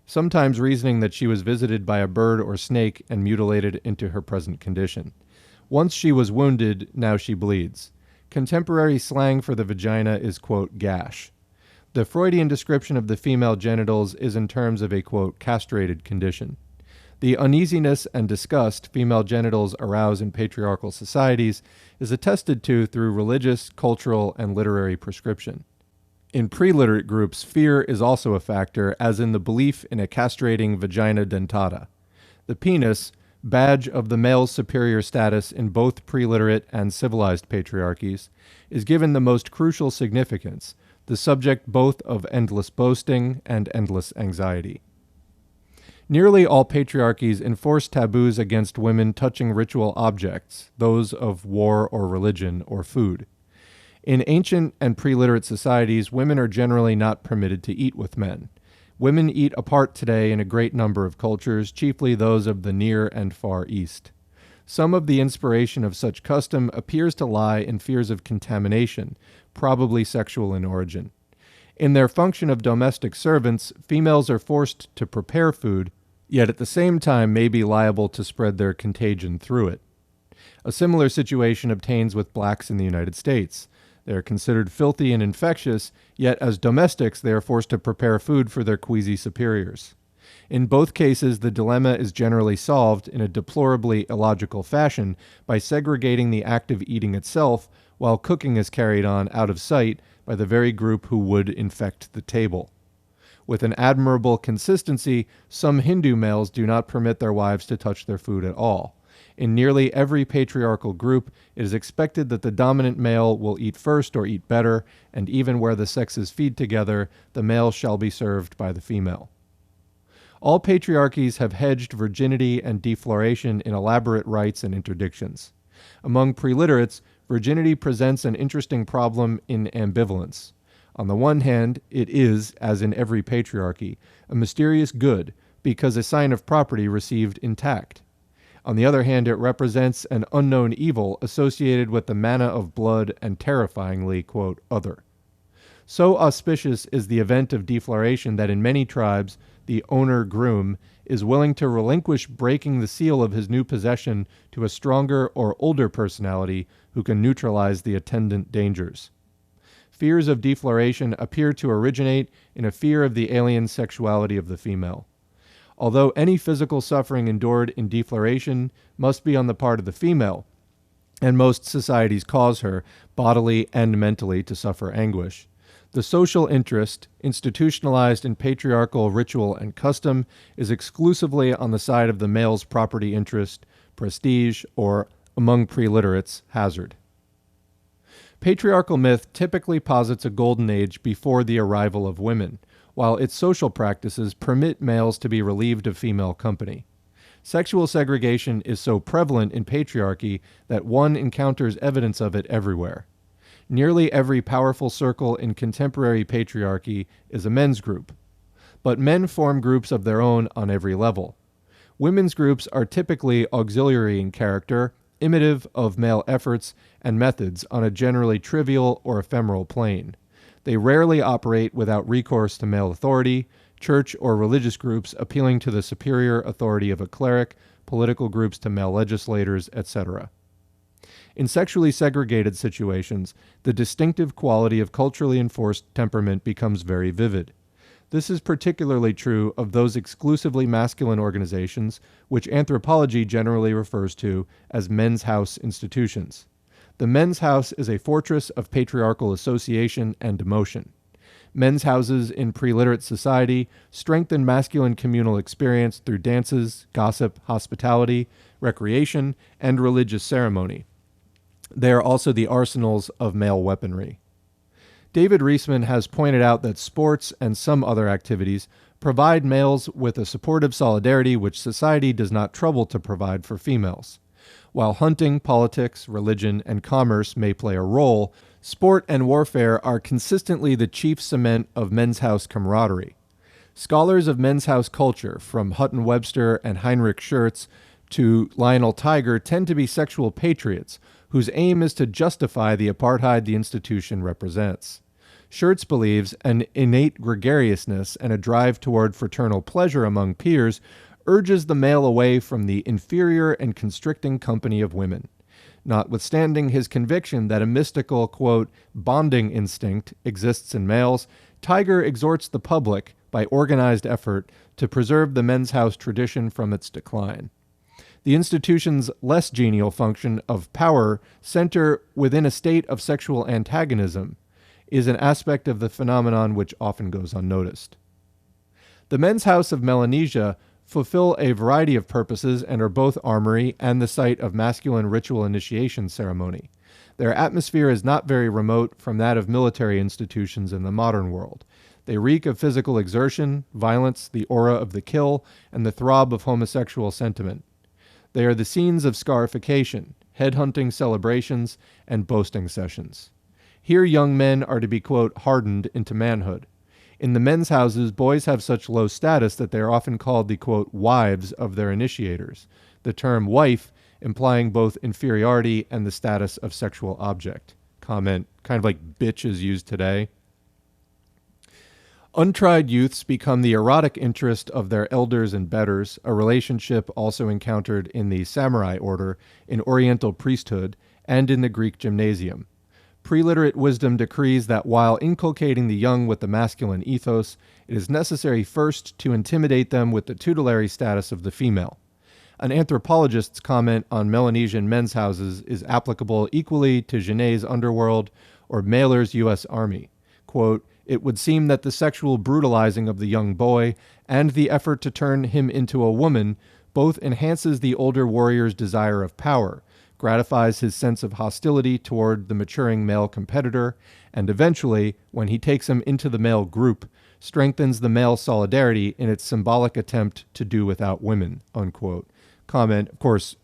sometimes reasoning that she was visited by a bird or snake and mutilated into her present condition. Once she was wounded, now she bleeds. Contemporary slang for the vagina is, quote, gash. The Freudian description of the female genitals is in terms of a, quote, castrated condition. The uneasiness and disgust female genitals arouse in patriarchal societies is attested to through religious, cultural, and literary prescription. In pre-literate groups, fear is also a factor, as in the belief in a castrating vagina dentata. The penis, badge of the male's superior status in both pre-literate and civilized patriarchies, is given the most crucial significance, the subject both of endless boasting and endless anxiety. Nearly all patriarchies enforce taboos against women touching ritual objects, those of war or religion or food. In ancient and pre-literate societies, women are generally not permitted to eat with men. Women eat apart today in a great number of cultures, chiefly those of the Near and Far East. Some of the inspiration of such custom appears to lie in fears of contamination, probably sexual in origin. In their function of domestic servants, females are forced to prepare food, yet at the same time may be liable to spread their contagion through it. A similar situation obtains with blacks in the United States. They are considered filthy and infectious, yet as domestics they are forced to prepare food for their queasy superiors. In both cases, the dilemma is generally solved in a deplorably illogical fashion by segregating the act of eating itself while cooking is carried on out of sight by the very group who would infect the table. With an admirable consistency, some Hindu males do not permit their wives to touch their food at all. In nearly every patriarchal group, it is expected that the dominant male will eat first or eat better, and even where the sexes feed together, the male shall be served by the female. All patriarchies have hedged virginity and defloration in elaborate rites and interdictions. Among preliterates, virginity presents an interesting problem in ambivalence. On the one hand, it is, as in every patriarchy, a mysterious good because a sign of property received intact. On the other hand, it represents an unknown evil associated with the manna of blood and terrifyingly, quote, other. So auspicious is the event of defloration that in many tribes, the owner-groom is willing to relinquish breaking the seal of his new possession to a stronger or older personality who can neutralize the attendant dangers. Fears of defloration appear to originate in a fear of the alien sexuality of the female. Although any physical suffering endured in defloration must be on the part of the female, and most societies cause her, bodily and mentally, to suffer anguish, the social interest, institutionalized in patriarchal ritual and custom, is exclusively on the side of the male's property interest, prestige, or, among preliterates, hazard. Patriarchal myth typically posits a golden age before the arrival of women, while its social practices permit males to be relieved of female company. Sexual segregation is so prevalent in patriarchy that one encounters evidence of it everywhere. Nearly every powerful circle in contemporary patriarchy is a men's group, but men form groups of their own on every level. Women's groups are typically auxiliary in character, imitative of male efforts and methods on a generally trivial or ephemeral plane. They rarely operate without recourse to male authority, church or religious groups appealing to the superior authority of a cleric, political groups to male legislators, etc. In sexually segregated situations, the distinctive quality of culturally enforced temperament becomes very vivid. This is particularly true of those exclusively masculine organizations, which anthropology generally refers to as men's house institutions. The men's house is a fortress of patriarchal association and emotion. Men's houses in preliterate society strengthen masculine communal experience through dances, gossip, hospitality, recreation, and religious ceremony. They are also the arsenals of male weaponry. David Reisman has pointed out that sports and some other activities provide males with a supportive solidarity which society does not trouble to provide for females. While hunting, politics, religion, and commerce may play a role, sport and warfare are consistently the chief cement of men's house camaraderie. Scholars of men's house culture, from Hutton Webster and Heinrich Schurz to Lionel Tiger, tend to be sexual patriots whose aim is to justify the apartheid the institution represents. Schurz believes an innate gregariousness and a drive toward fraternal pleasure among peers urges the male away from the inferior and constricting company of women. Notwithstanding his conviction that a mystical, quote, bonding instinct exists in males, Tiger exhorts the public, by organized effort, to preserve the men's house tradition from its decline. The institution's less genial function of power center within a state of sexual antagonism is an aspect of the phenomenon which often goes unnoticed. The men's house of Melanesia fulfill a variety of purposes and are both armory and the site of masculine ritual initiation ceremony. Their atmosphere is not very remote from that of military institutions in the modern world. They reek of physical exertion, violence, the aura of the kill, and the throb of homosexual sentiment. They are the scenes of scarification, headhunting celebrations, and boasting sessions. Here young men are to be, quote, hardened into manhood. In the men's houses, boys have such low status that they are often called the, quote, wives of their initiators, the term wife implying both inferiority and the status of sexual object. Comment, kind of like bitch is used today. Untried youths become the erotic interest of their elders and betters, a relationship also encountered in the samurai order, in Oriental priesthood, and in the Greek gymnasium. Preliterate wisdom decrees that while inculcating the young with the masculine ethos, it is necessary first to intimidate them with the tutelary status of the female. An anthropologist's comment on Melanesian men's houses is applicable equally to Genet's underworld or Mailer's U.S. Army. Quote, "It would seem that the sexual brutalizing of the young boy and the effort to turn him into a woman both enhances the older warrior's desire of power, gratifies his sense of hostility toward the maturing male competitor, and eventually, when he takes him into the male group, strengthens the male solidarity in its symbolic attempt to do without women," unquote. Comment, of course,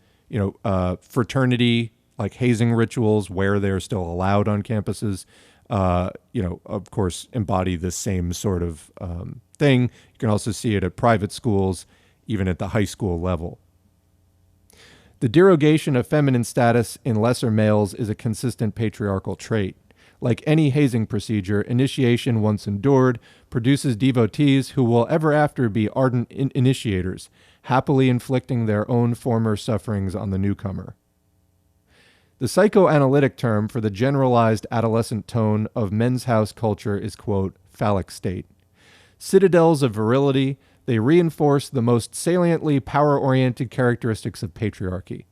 fraternity, like hazing rituals where they're still allowed on campuses, of course, embody the same sort of thing. You can also see it at private schools, even at the high school level. The derogation of feminine status in lesser males is a consistent patriarchal trait. Like any hazing procedure, initiation once endured produces devotees who will ever after be ardent initiators, happily inflicting their own former sufferings on the newcomer. The psychoanalytic term for the generalized adolescent tone of men's house culture is, quote, phallic state. Citadels of virility, they reinforce the most saliently power-oriented characteristics of patriarchy.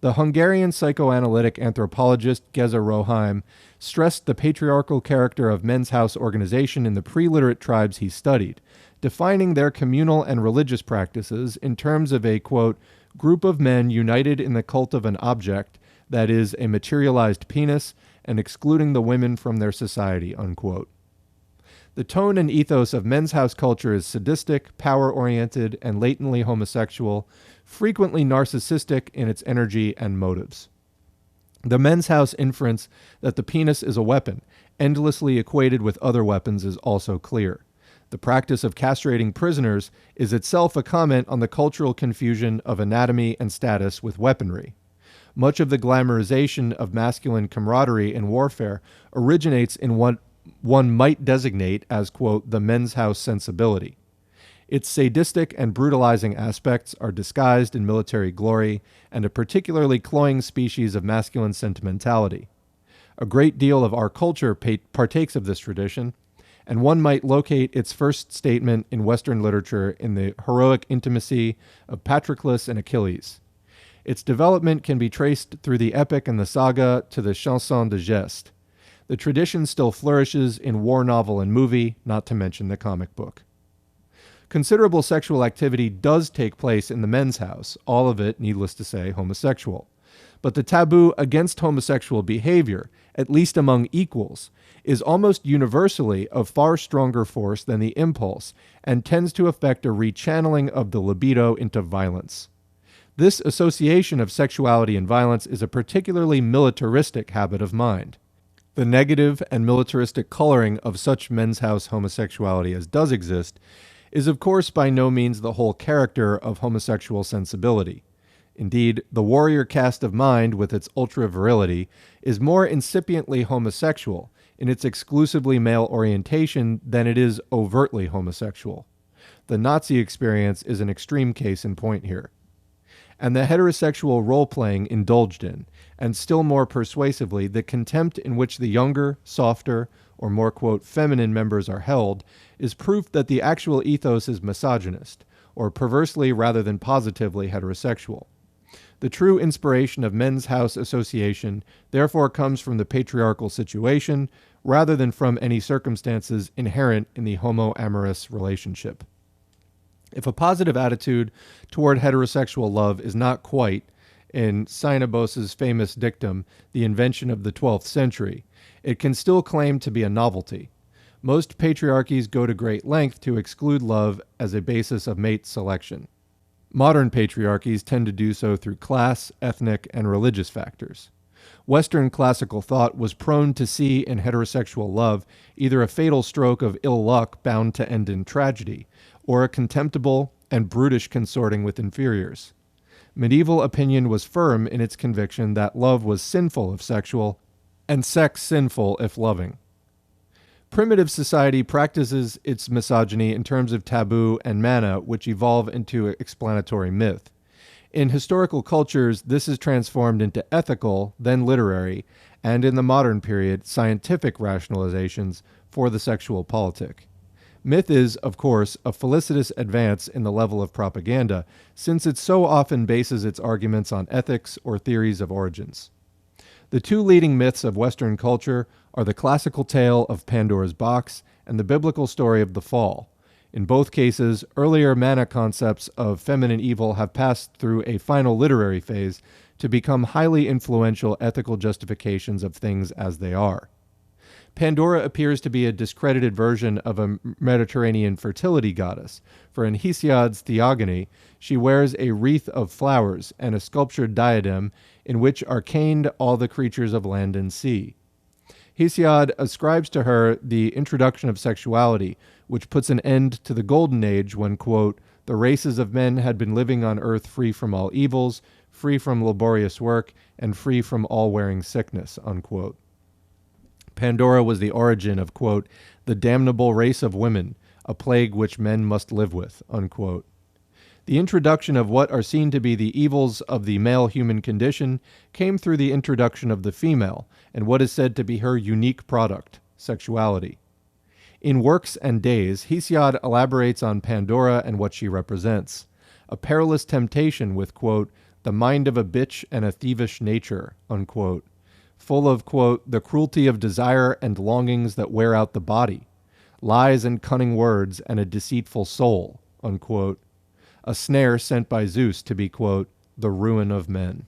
The Hungarian psychoanalytic anthropologist Geza Roheim stressed the patriarchal character of men's house organization in the pre-literate tribes he studied, defining their communal and religious practices in terms of a, quote, group of men united in the cult of an object, that is, a materialized penis, and excluding the women from their society, unquote. The tone and ethos of men's house culture is sadistic, power-oriented, and latently homosexual, frequently narcissistic in its energy and motives. The men's house inference that the penis is a weapon, endlessly equated with other weapons, is also clear. The practice of castrating prisoners is itself a comment on the cultural confusion of anatomy and status with weaponry. Much of the glamorization of masculine camaraderie in warfare originates in what one might designate as, quote, the men's house sensibility. Its sadistic and brutalizing aspects are disguised in military glory and a particularly cloying species of masculine sentimentality. A great deal of our culture partakes of this tradition, and one might locate its first statement in Western literature in the heroic intimacy of Patroclus and Achilles. Its development can be traced through the epic and the saga to the chanson de geste. The tradition still flourishes in war novel and movie, not to mention the comic book. Considerable sexual activity does take place in the men's house, all of it, needless to say, homosexual. But the taboo against homosexual behavior, at least among equals, is almost universally of far stronger force than the impulse and tends to affect a rechanneling of the libido into violence. This association of sexuality and violence is a particularly militaristic habit of mind. The negative and militaristic coloring of such men's house homosexuality as does exist is of course by no means the whole character of homosexual sensibility. Indeed, the warrior cast of mind with its ultra-virility is more incipiently homosexual in its exclusively male orientation than it is overtly homosexual. The Nazi experience is an extreme case in point here. And the heterosexual role-playing indulged in, and still more persuasively, the contempt in which the younger, softer, or more, quote, feminine members are held, is proof that the actual ethos is misogynist, or perversely rather than positively heterosexual. The true inspiration of men's house association therefore comes from the patriarchal situation, rather than from any circumstances inherent in the homo-amorous relationship. If a positive attitude toward heterosexual love is not quite, in Cynebos's famous dictum, the invention of the 12th century, it can still claim to be a novelty. Most patriarchies go to great length to exclude love as a basis of mate selection. Modern patriarchies tend to do so through class, ethnic, and religious factors. Western classical thought was prone to see in heterosexual love either a fatal stroke of ill luck bound to end in tragedy, or a contemptible and brutish consorting with inferiors. Medieval opinion was firm in its conviction that love was sinful if sexual, and sex sinful if loving. Primitive society practices its misogyny in terms of taboo and mana, which evolve into explanatory myth. In historical cultures, this is transformed into ethical, then literary, and in the modern period, scientific rationalizations for the sexual politic. Myth is, of course, a felicitous advance in the level of propaganda, since it so often bases its arguments on ethics or theories of origins. The two leading myths of Western culture are the classical tale of Pandora's box and the biblical story of the fall. In both cases, earlier mana concepts of feminine evil have passed through a final literary phase to become highly influential ethical justifications of things as they are. Pandora appears to be a discredited version of a Mediterranean fertility goddess, for in Hesiod's Theogony, she wears a wreath of flowers and a sculptured diadem in which are caned all the creatures of land and sea. Hesiod ascribes to her the introduction of sexuality, which puts an end to the Golden Age when, quote, the races of men had been living on earth free from all evils, free from laborious work, and free from all wearing sickness, unquote. Pandora was the origin of, quote, the damnable race of women, a plague which men must live with, unquote. The introduction of what are seen to be the evils of the male human condition came through the introduction of the female and what is said to be her unique product, sexuality. In Works and Days, Hesiod elaborates on Pandora and what she represents. A perilous temptation with, quote, the mind of a bitch and a thievish nature, unquote. Full of, quote, the cruelty of desire and longings that wear out the body, lies and cunning words and a deceitful soul, unquote. A snare sent by Zeus to be, quote, the ruin of men.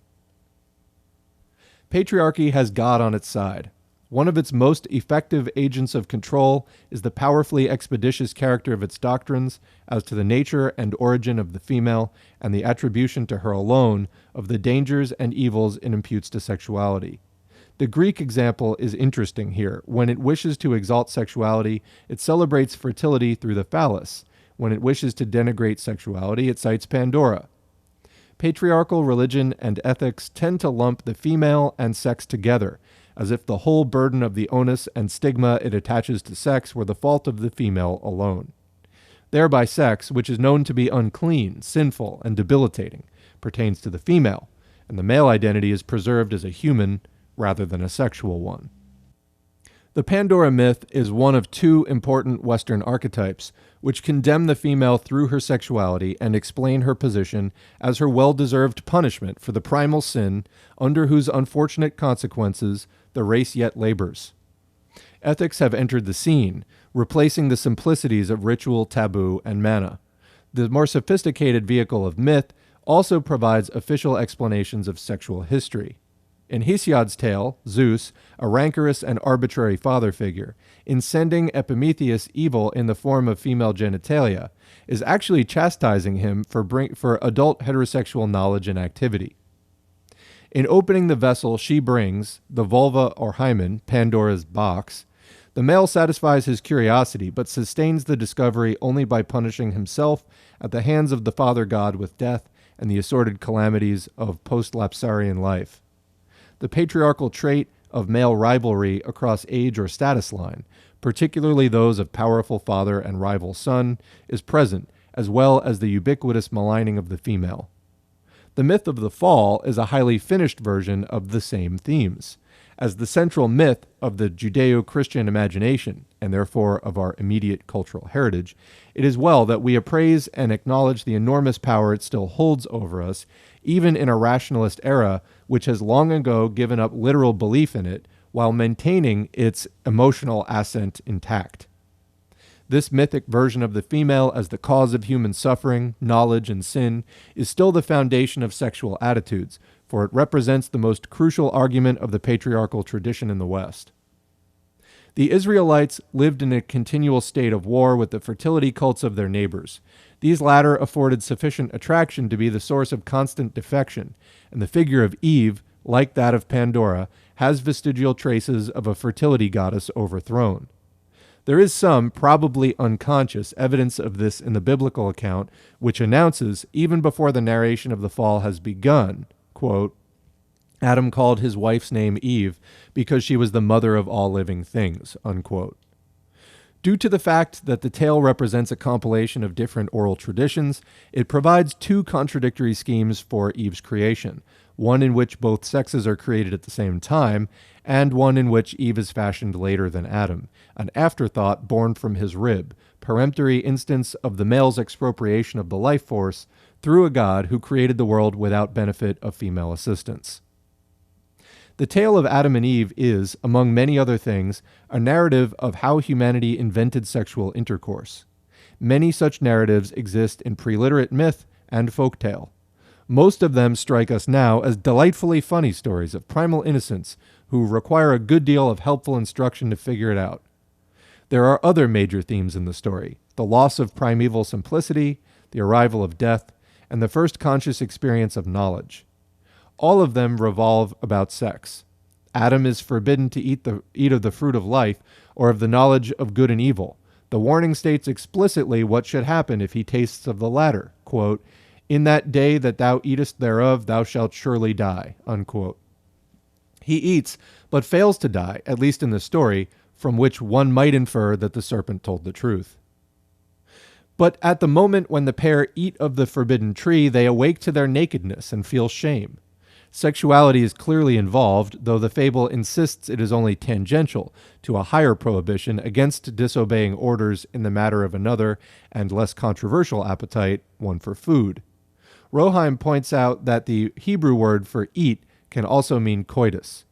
Patriarchy has God on its side. One of its most effective agents of control is the powerfully expeditious character of its doctrines as to the nature and origin of the female and the attribution to her alone of the dangers and evils it imputes to sexuality. The Greek example is interesting here. When it wishes to exalt sexuality, it celebrates fertility through the phallus. When it wishes to denigrate sexuality, it cites Pandora. Patriarchal religion and ethics tend to lump the female and sex together, as if the whole burden of the onus and stigma it attaches to sex were the fault of the female alone. Thereby sex, which is known to be unclean, sinful, and debilitating, pertains to the female, and the male identity is preserved as a human rather than a sexual one. The Pandora myth is one of two important Western archetypes which condemn the female through her sexuality and explain her position as her well-deserved punishment for the primal sin under whose unfortunate consequences the race yet labors. Ethics have entered the scene, replacing the simplicities of ritual, taboo, and mana. The more sophisticated vehicle of myth also provides official explanations of sexual history. In Hesiod's tale, Zeus, a rancorous and arbitrary father figure, in sending Epimetheus evil in the form of female genitalia, is actually chastising him for adult heterosexual knowledge and activity. In opening the vessel she brings, the vulva or hymen, Pandora's box, the male satisfies his curiosity but sustains the discovery only by punishing himself at the hands of the father god with death and the assorted calamities of post-lapsarian life. The patriarchal trait of male rivalry across age or status line, particularly those of powerful father and rival son, is present, as well as the ubiquitous maligning of the female. The myth of the fall is a highly finished version of the same themes. As the central myth of the Judeo-Christian imagination, and therefore of our immediate cultural heritage, it is well that we appraise and acknowledge the enormous power it still holds over us, even in a rationalist era which has long ago given up literal belief in it while maintaining its emotional assent intact. This mythic version of the female as the cause of human suffering, knowledge, and sin is still the foundation of sexual attitudes, for it represents the most crucial argument of the patriarchal tradition in the West. The Israelites lived in a continual state of war with the fertility cults of their neighbors. These latter afforded sufficient attraction to be the source of constant defection, and the figure of Eve, like that of Pandora, has vestigial traces of a fertility goddess overthrown. There is some, probably unconscious, evidence of this in the biblical account, which announces, even before the narration of the fall has begun, quote, Adam called his wife's name Eve because she was the mother of all living things, unquote. Due to the fact that the tale represents a compilation of different oral traditions, it provides two contradictory schemes for Eve's creation, one in which both sexes are created at the same time, and one in which Eve is fashioned later than Adam, an afterthought born from his rib, peremptory instance of the male's expropriation of the life force through a god who created the world without benefit of female assistance. The tale of Adam and Eve is, among many other things, a narrative of how humanity invented sexual intercourse. Many such narratives exist in pre-literate myth and folktale. Most of them strike us now as delightfully funny stories of primal innocence who require a good deal of helpful instruction to figure it out. There are other major themes in the story: the loss of primeval simplicity, the arrival of death, and the first conscious experience of knowledge. All of them revolve about sex. Adam is forbidden to eat of the fruit of life or of the knowledge of good and evil. The warning states explicitly what should happen if he tastes of the latter. Quote, "In that day that thou eatest thereof, thou shalt surely die." Unquote. He eats, but fails to die, at least in the story, from which one might infer that the serpent told the truth. But at the moment when the pair eat of the forbidden tree, they awake to their nakedness and feel shame. Sexuality is clearly involved, though the fable insists it is only tangential to a higher prohibition against disobeying orders in the matter of another and less controversial appetite, one for food. Roheim points out that the Hebrew word for eat can also mean coitus.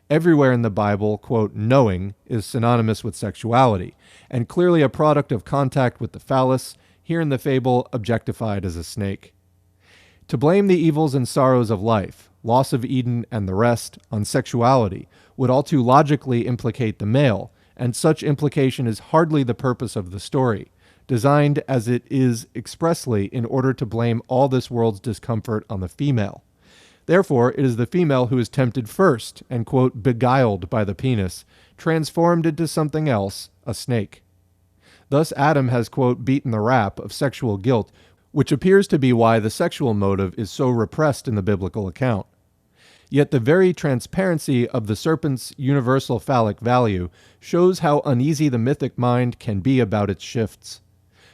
Everywhere in the Bible, quote, knowing is synonymous with sexuality, and clearly a product of contact with the phallus, here in the fable objectified as a snake. To blame the evils and sorrows of life, loss of Eden and the rest, on sexuality would all too logically implicate the male, and such implication is hardly the purpose of the story, designed as it is expressly in order to blame all this world's discomfort on the female. Therefore, it is the female who is tempted first and, quote, beguiled by the penis, transformed into something else, a snake. Thus Adam has, quote, beaten the rap of sexual guilt, which appears to be why the sexual motive is so repressed in the biblical account. Yet the very transparency of the serpent's universal phallic value shows how uneasy the mythic mind can be about its shifts.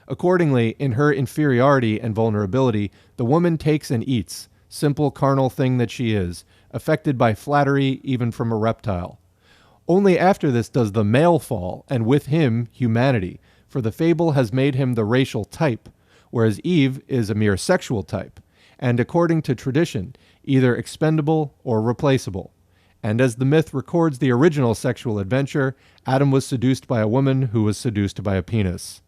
Accordingly, in her inferiority and vulnerability, the woman takes and eats, simple carnal thing that she is, affected by flattery even from a reptile. Only after this does the male fall, and with him humanity, for the fable has made him the racial type, whereas Eve is a mere sexual type, and according to tradition, either expendable or replaceable. And as the myth records the original sexual adventure, Adam was seduced by a woman who was seduced by a penis.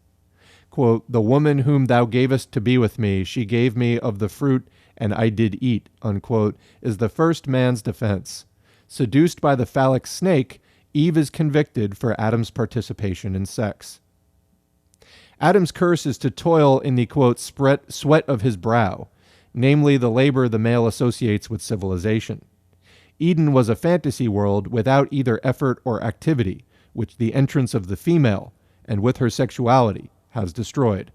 Quote, "The woman whom thou gavest to be with me, she gave me of the fruit, and I did eat," unquote, is the first man's defense. Seduced by the phallic snake, Eve is convicted for Adam's participation in sex. Adam's curse is to toil in the, quote, sweat of his brow, namely the labor the male associates with civilization. Eden was a fantasy world without either effort or activity, which the entrance of the female, and with her sexuality, has destroyed.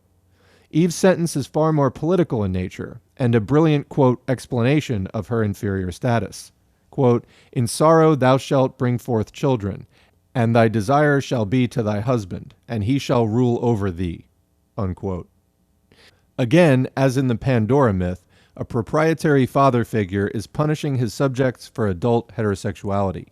Eve's sentence is far more political in nature, and a brilliant, quote, explanation of her inferior status. Quote, "In sorrow thou shalt bring forth children, and thy desire shall be to thy husband, and he shall rule over thee." Unquote. Again, as in the Pandora myth, a proprietary father figure is punishing his subjects for adult heterosexuality.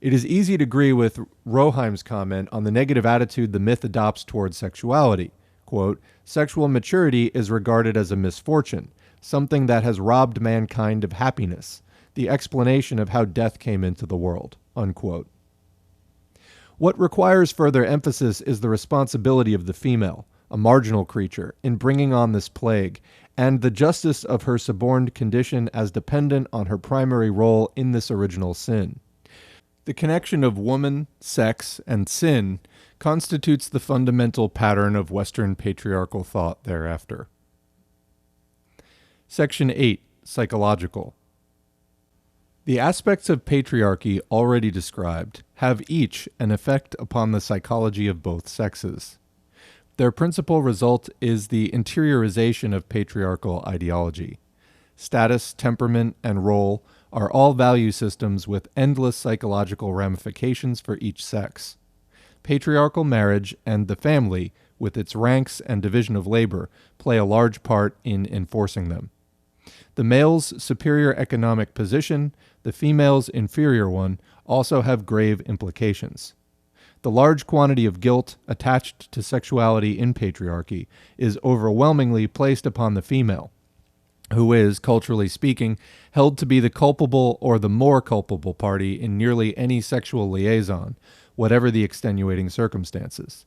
It is easy to agree with Roheim's comment on the negative attitude the myth adopts towards sexuality. Quote, "Sexual maturity is regarded as a misfortune, something that has robbed mankind of happiness, the explanation of how death came into the world." Unquote. What requires further emphasis is the responsibility of the female, a marginal creature, in bringing on this plague, and the justice of her suborned condition as dependent on her primary role in this original sin. The connection of woman, sex, and sin constitutes the fundamental pattern of Western patriarchal thought thereafter. Section 8. Psychological. The aspects of patriarchy already described have each an effect upon the psychology of both sexes. Their principal result is the interiorization of patriarchal ideology. Status, temperament, and role are all value systems with endless psychological ramifications for each sex. Patriarchal marriage and the family, with its ranks and division of labor, play a large part in enforcing them. The male's superior economic position, the female's inferior one, also have grave implications. The large quantity of guilt attached to sexuality in patriarchy is overwhelmingly placed upon the female, who is, culturally speaking, held to be the culpable or the more culpable party in nearly any sexual liaison, whatever the extenuating circumstances.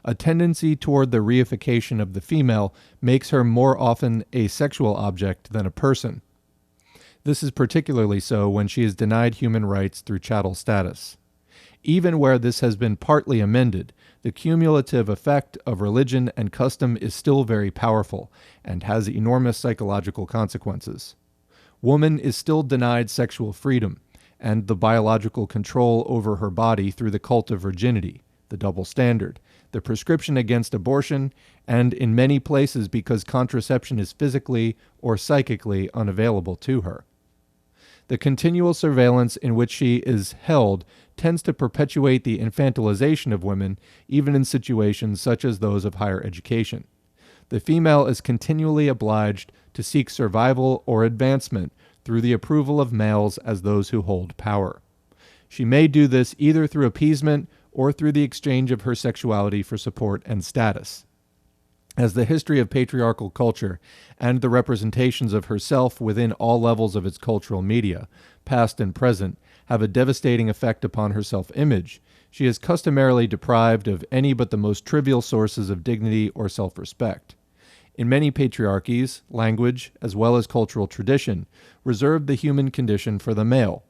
A tendency toward the reification of the female makes her more often a sexual object than a person. This is particularly so when she is denied human rights through chattel status. Even where this has been partly amended, the cumulative effect of religion and custom is still very powerful and has enormous psychological consequences. Woman is still denied sexual freedom and the biological control over her body through the cult of virginity, the double standard, the prescription against abortion, and in many places because contraception is physically or psychically unavailable to her. The continual surveillance in which she is held tends to perpetuate the infantilization of women, even in situations such as those of higher education. The female is continually obliged to seek survival or advancement through the approval of males as those who hold power. She may do this either through appeasement or through the exchange of her sexuality for support and status. As the history of patriarchal culture and the representations of herself within all levels of its cultural media, past and present, have a devastating effect upon her self-image, she is customarily deprived of any but the most trivial sources of dignity or self-respect. In many patriarchies, language, as well as cultural tradition, reserve the human condition for the male.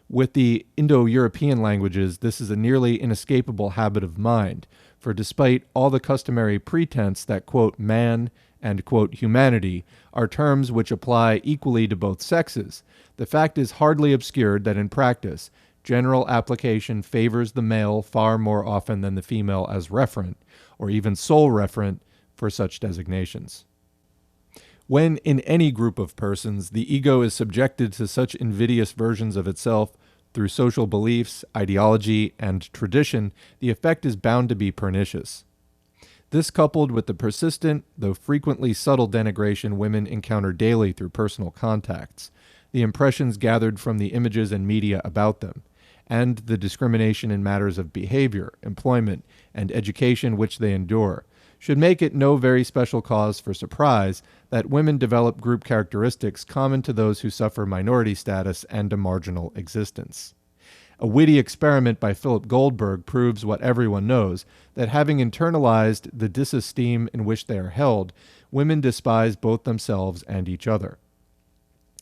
With the Indo-European languages, this is a nearly inescapable habit of mind, for despite all the customary pretense that, quote, man and, quote, humanity are terms which apply equally to both sexes, the fact is hardly obscured that in practice, general application favors the male far more often than the female as referent, or even sole referent, for such designations. When in any group of persons the ego is subjected to such invidious versions of itself through social beliefs, ideology, and tradition, the effect is bound to be pernicious. This, coupled with the persistent, though frequently subtle denigration women encounter daily through personal contacts, the impressions gathered from the images and media about them, and the discrimination in matters of behavior, employment, and education which they endure, should make it no very special cause for surprise that women develop group characteristics common to those who suffer minority status and a marginal existence. A witty experiment by Philip Goldberg proves what everyone knows, that having internalized the disesteem in which they are held, women despise both themselves and each other.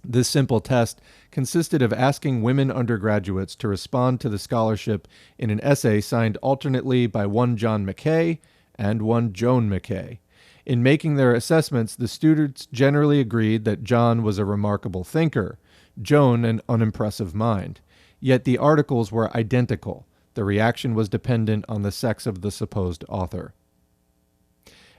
This simple test consisted of asking women undergraduates to respond to the scholarship in an essay signed alternately by one John Mackay and one Joan Mackay. In making their assessments, the students generally agreed that John was a remarkable thinker, Joan an unimpressive mind. Yet the articles were identical. The reaction was dependent on the sex of the supposed author.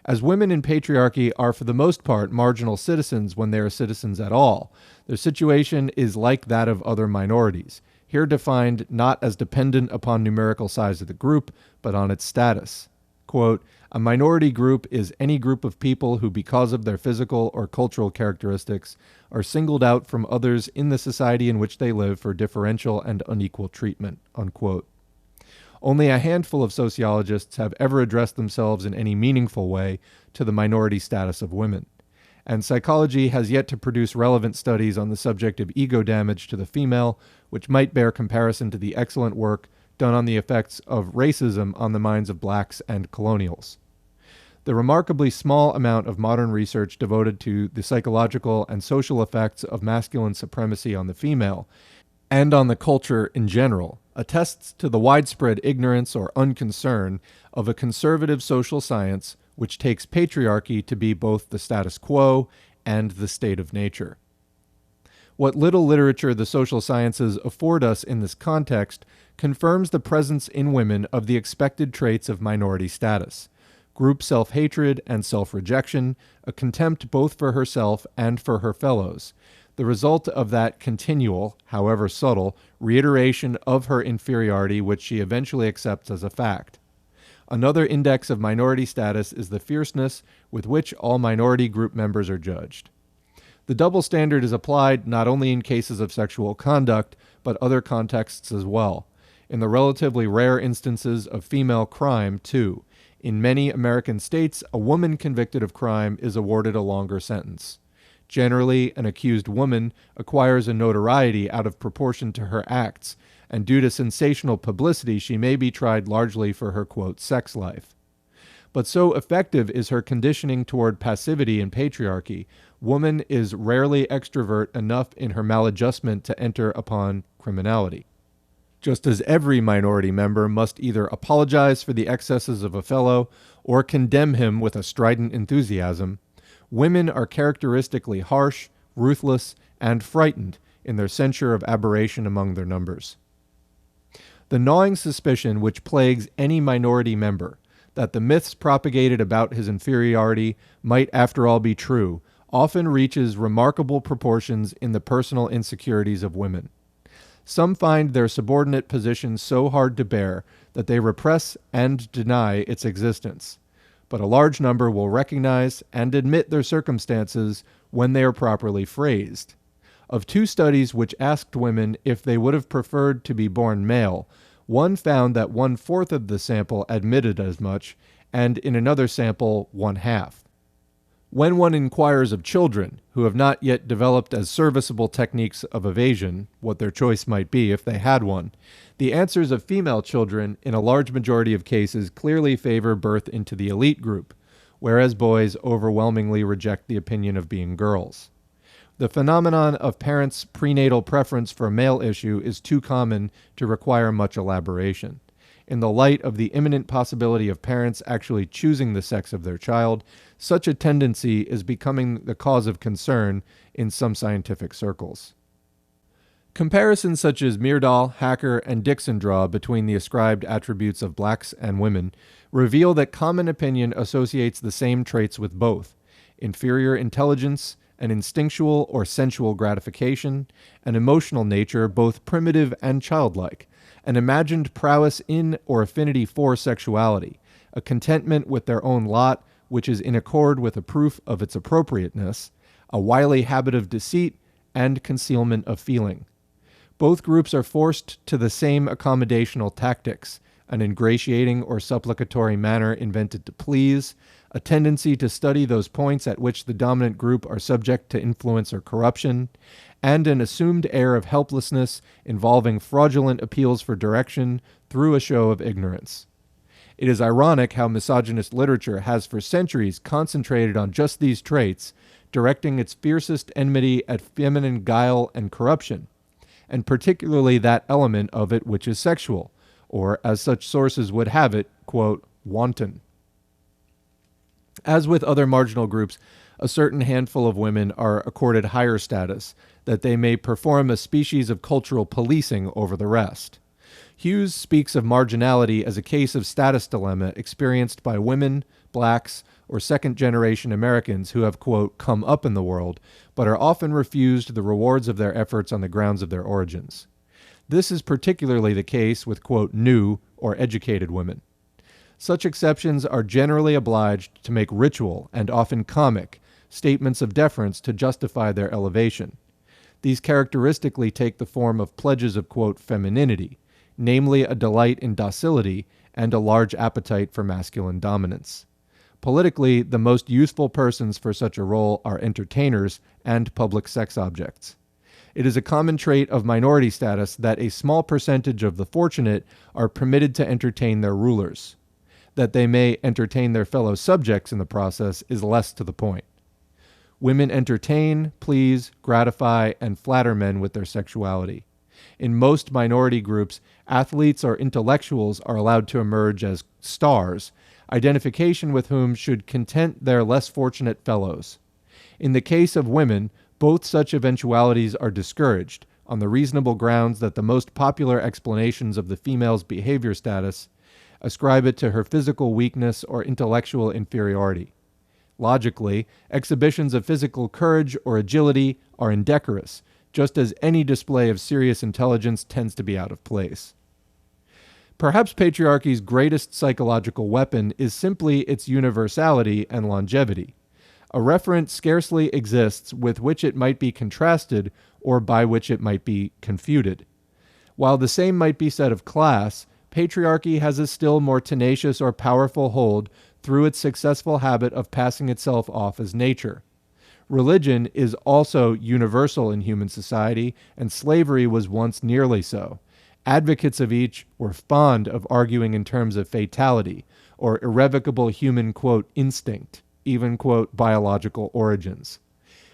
As women in patriarchy are for the most part marginal citizens when they are citizens at all, their situation is like that of other minorities, here defined not as dependent upon numerical size of the group, but on its status. Quote, a minority group is any group of people who, because of their physical or cultural characteristics, are singled out from others in the society in which they live for differential and unequal treatment, unquote. Only a handful of sociologists have ever addressed themselves in any meaningful way to the minority status of women, and psychology has yet to produce relevant studies on the subject of ego damage to the female, which might bear comparison to the excellent work done on the effects of racism on the minds of blacks and colonials. The remarkably small amount of modern research devoted to the psychological and social effects of masculine supremacy on the female, and on the culture in general, attests to the widespread ignorance or unconcern of a conservative social science which takes patriarchy to be both the status quo and the state of nature. What little literature the social sciences afford us in this context confirms the presence in women of the expected traits of minority status: group self-hatred and self-rejection, a contempt both for herself and for her fellows, the result of that continual, however subtle, reiteration of her inferiority which she eventually accepts as a fact. Another index of minority status is the fierceness with which all minority group members are judged. The double standard is applied not only in cases of sexual conduct, but other contexts as well. In the relatively rare instances of female crime, too. In many American states, a woman convicted of crime is awarded a longer sentence. Generally, an accused woman acquires a notoriety out of proportion to her acts, and due to sensational publicity, she may be tried largely for her, quote, sex life. But so effective is her conditioning toward passivity and patriarchy, woman is rarely extrovert enough in her maladjustment to enter upon criminality. Just as every minority member must either apologize for the excesses of a fellow or condemn him with a strident enthusiasm, women are characteristically harsh, ruthless, and frightened in their censure of aberration among their numbers. The gnawing suspicion which plagues any minority member, that the myths propagated about his inferiority might after all be true, often reaches remarkable proportions in the personal insecurities of women. Some find their subordinate position so hard to bear that they repress and deny its existence, but a large number will recognize and admit their circumstances when they are properly phrased. Of 2 studies which asked women if they would have preferred to be born male, one found that 1/4 of the sample admitted as much, and in another sample, 1/2. When one inquires of children who have not yet developed as serviceable techniques of evasion, what their choice might be if they had one, the answers of female children in a large majority of cases clearly favor birth into the elite group, whereas boys overwhelmingly reject the opinion of being girls. The phenomenon of parents' prenatal preference for a male issue is too common to require much elaboration. In the light of the imminent possibility of parents actually choosing the sex of their child, such a tendency is becoming the cause of concern in some scientific circles. Comparisons such as Myrdal, Hacker, and Dixon draw between the ascribed attributes of blacks and women reveal that common opinion associates the same traits with both: inferior intelligence, an instinctual or sensual gratification, an emotional nature both primitive and childlike, an imagined prowess in or affinity for sexuality, a contentment with their own lot which is in accord with a proof of its appropriateness, a wily habit of deceit, and concealment of feeling. Both groups are forced to the same accommodational tactics, an ingratiating or supplicatory manner invented to please, a tendency to study those points at which the dominant group are subject to influence or corruption, and an assumed air of helplessness involving fraudulent appeals for direction through a show of ignorance. It is ironic how misogynist literature has for centuries concentrated on just these traits, directing its fiercest enmity at feminine guile and corruption, and particularly that element of it which is sexual, or, as such sources would have it, quote, wanton. As with other marginal groups, a certain handful of women are accorded higher status, that they may perform a species of cultural policing over the rest. Hughes speaks of marginality as a case of status dilemma experienced by women, blacks, or second-generation Americans who have, quote, come up in the world, but are often refused the rewards of their efforts on the grounds of their origins. This is particularly the case with, quote, new or educated women. Such exceptions are generally obliged to make ritual, and often comic, statements of deference to justify their elevation. These characteristically take the form of pledges of, quote, femininity, namely a delight in docility and a large appetite for masculine dominance. Politically, the most useful persons for such a role are entertainers and public sex objects. It is a common trait of minority status that a small percentage of the fortunate are permitted to entertain their rulers. That they may entertain their fellow subjects in the process is less to the point. Women entertain, please, gratify, and flatter men with their sexuality. In most minority groups, athletes or intellectuals are allowed to emerge as stars, identification with whom should content their less fortunate fellows. In the case of women, both such eventualities are discouraged, on the reasonable grounds that the most popular explanations of the female's behavior status ascribe it to her physical weakness or intellectual inferiority. Logically, exhibitions of physical courage or agility are indecorous, just as any display of serious intelligence tends to be out of place. Perhaps patriarchy's greatest psychological weapon is simply its universality and longevity. A referent scarcely exists with which it might be contrasted or by which it might be confuted. While the same might be said of class, patriarchy has a still more tenacious or powerful hold through its successful habit of passing itself off as nature. Religion is also universal in human society, and slavery was once nearly so. Advocates of each were fond of arguing in terms of fatality, or irrevocable human, quote, instinct, even, quote, biological origins.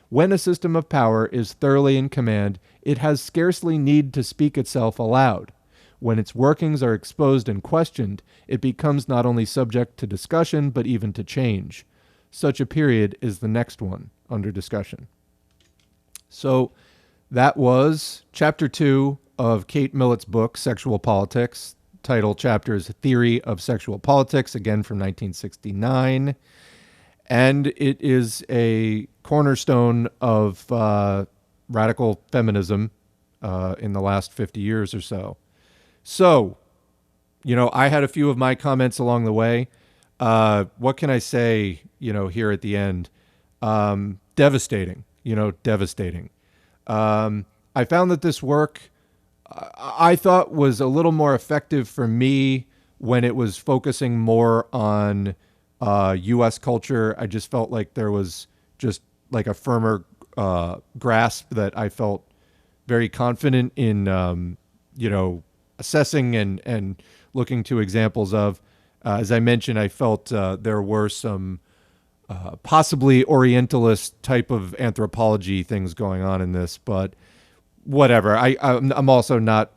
When a system of power is thoroughly in command, it has scarcely need to speak itself aloud. When its workings are exposed and questioned, it becomes not only subject to discussion, but even to change. Such a period is the next one under discussion. So that was Chapter 2 of Kate Millett's book, Sexual Politics. Title chapter is Theory of Sexual Politics, again from 1969. And it is a cornerstone of radical feminism in the last 50 years or so. So, I had a few of my comments along the way. What can I say, here at the end? Devastating, devastating. I found that this work, I thought, was a little more effective for me when it was focusing more on U.S. culture. I just felt like there was just like a firmer grasp that I felt very confident in, assessing and looking to examples of. As I mentioned, I felt there were some possibly Orientalist type of anthropology things going on in this, but whatever. I'm also not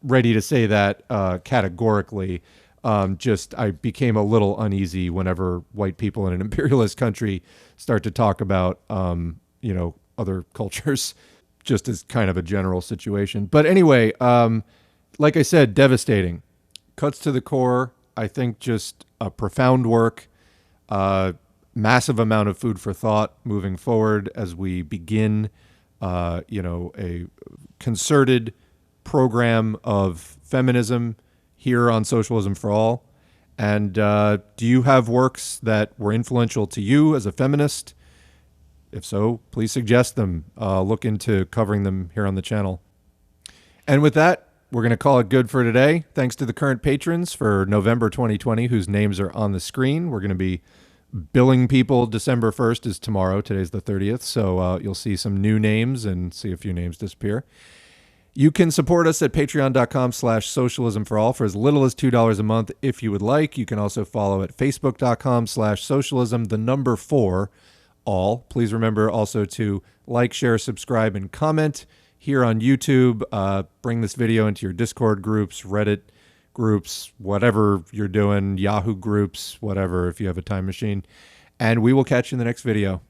ready to say that categorically. I became a little uneasy whenever white people in an imperialist country start to talk about, other cultures, just as kind of a general situation. But anyway, like I said, devastating. Cuts to the core. I think just a profound work, massive amount of food for thought moving forward as we begin, a concerted program of feminism here on Socialism for All. And do you have works that were influential to you as a feminist? If so, please suggest them. Look into covering them here on the channel. And with that, we're going to call it good for today. Thanks to the current patrons for November 2020, whose names are on the screen. We're going to be billing people. December 1st is tomorrow. Today's the 30th. So you'll see some new names and see a few names disappear. You can support us at patreon.com/socialism for all for as little as $2 a month if you would like. You can also follow at facebook.com/socialism, the number 4, all. Please remember also to like, share, subscribe, and comment here on YouTube. Bring this video into your Discord groups, Reddit groups, whatever you're doing, Yahoo groups, whatever, if you have a time machine. And we will catch you in the next video.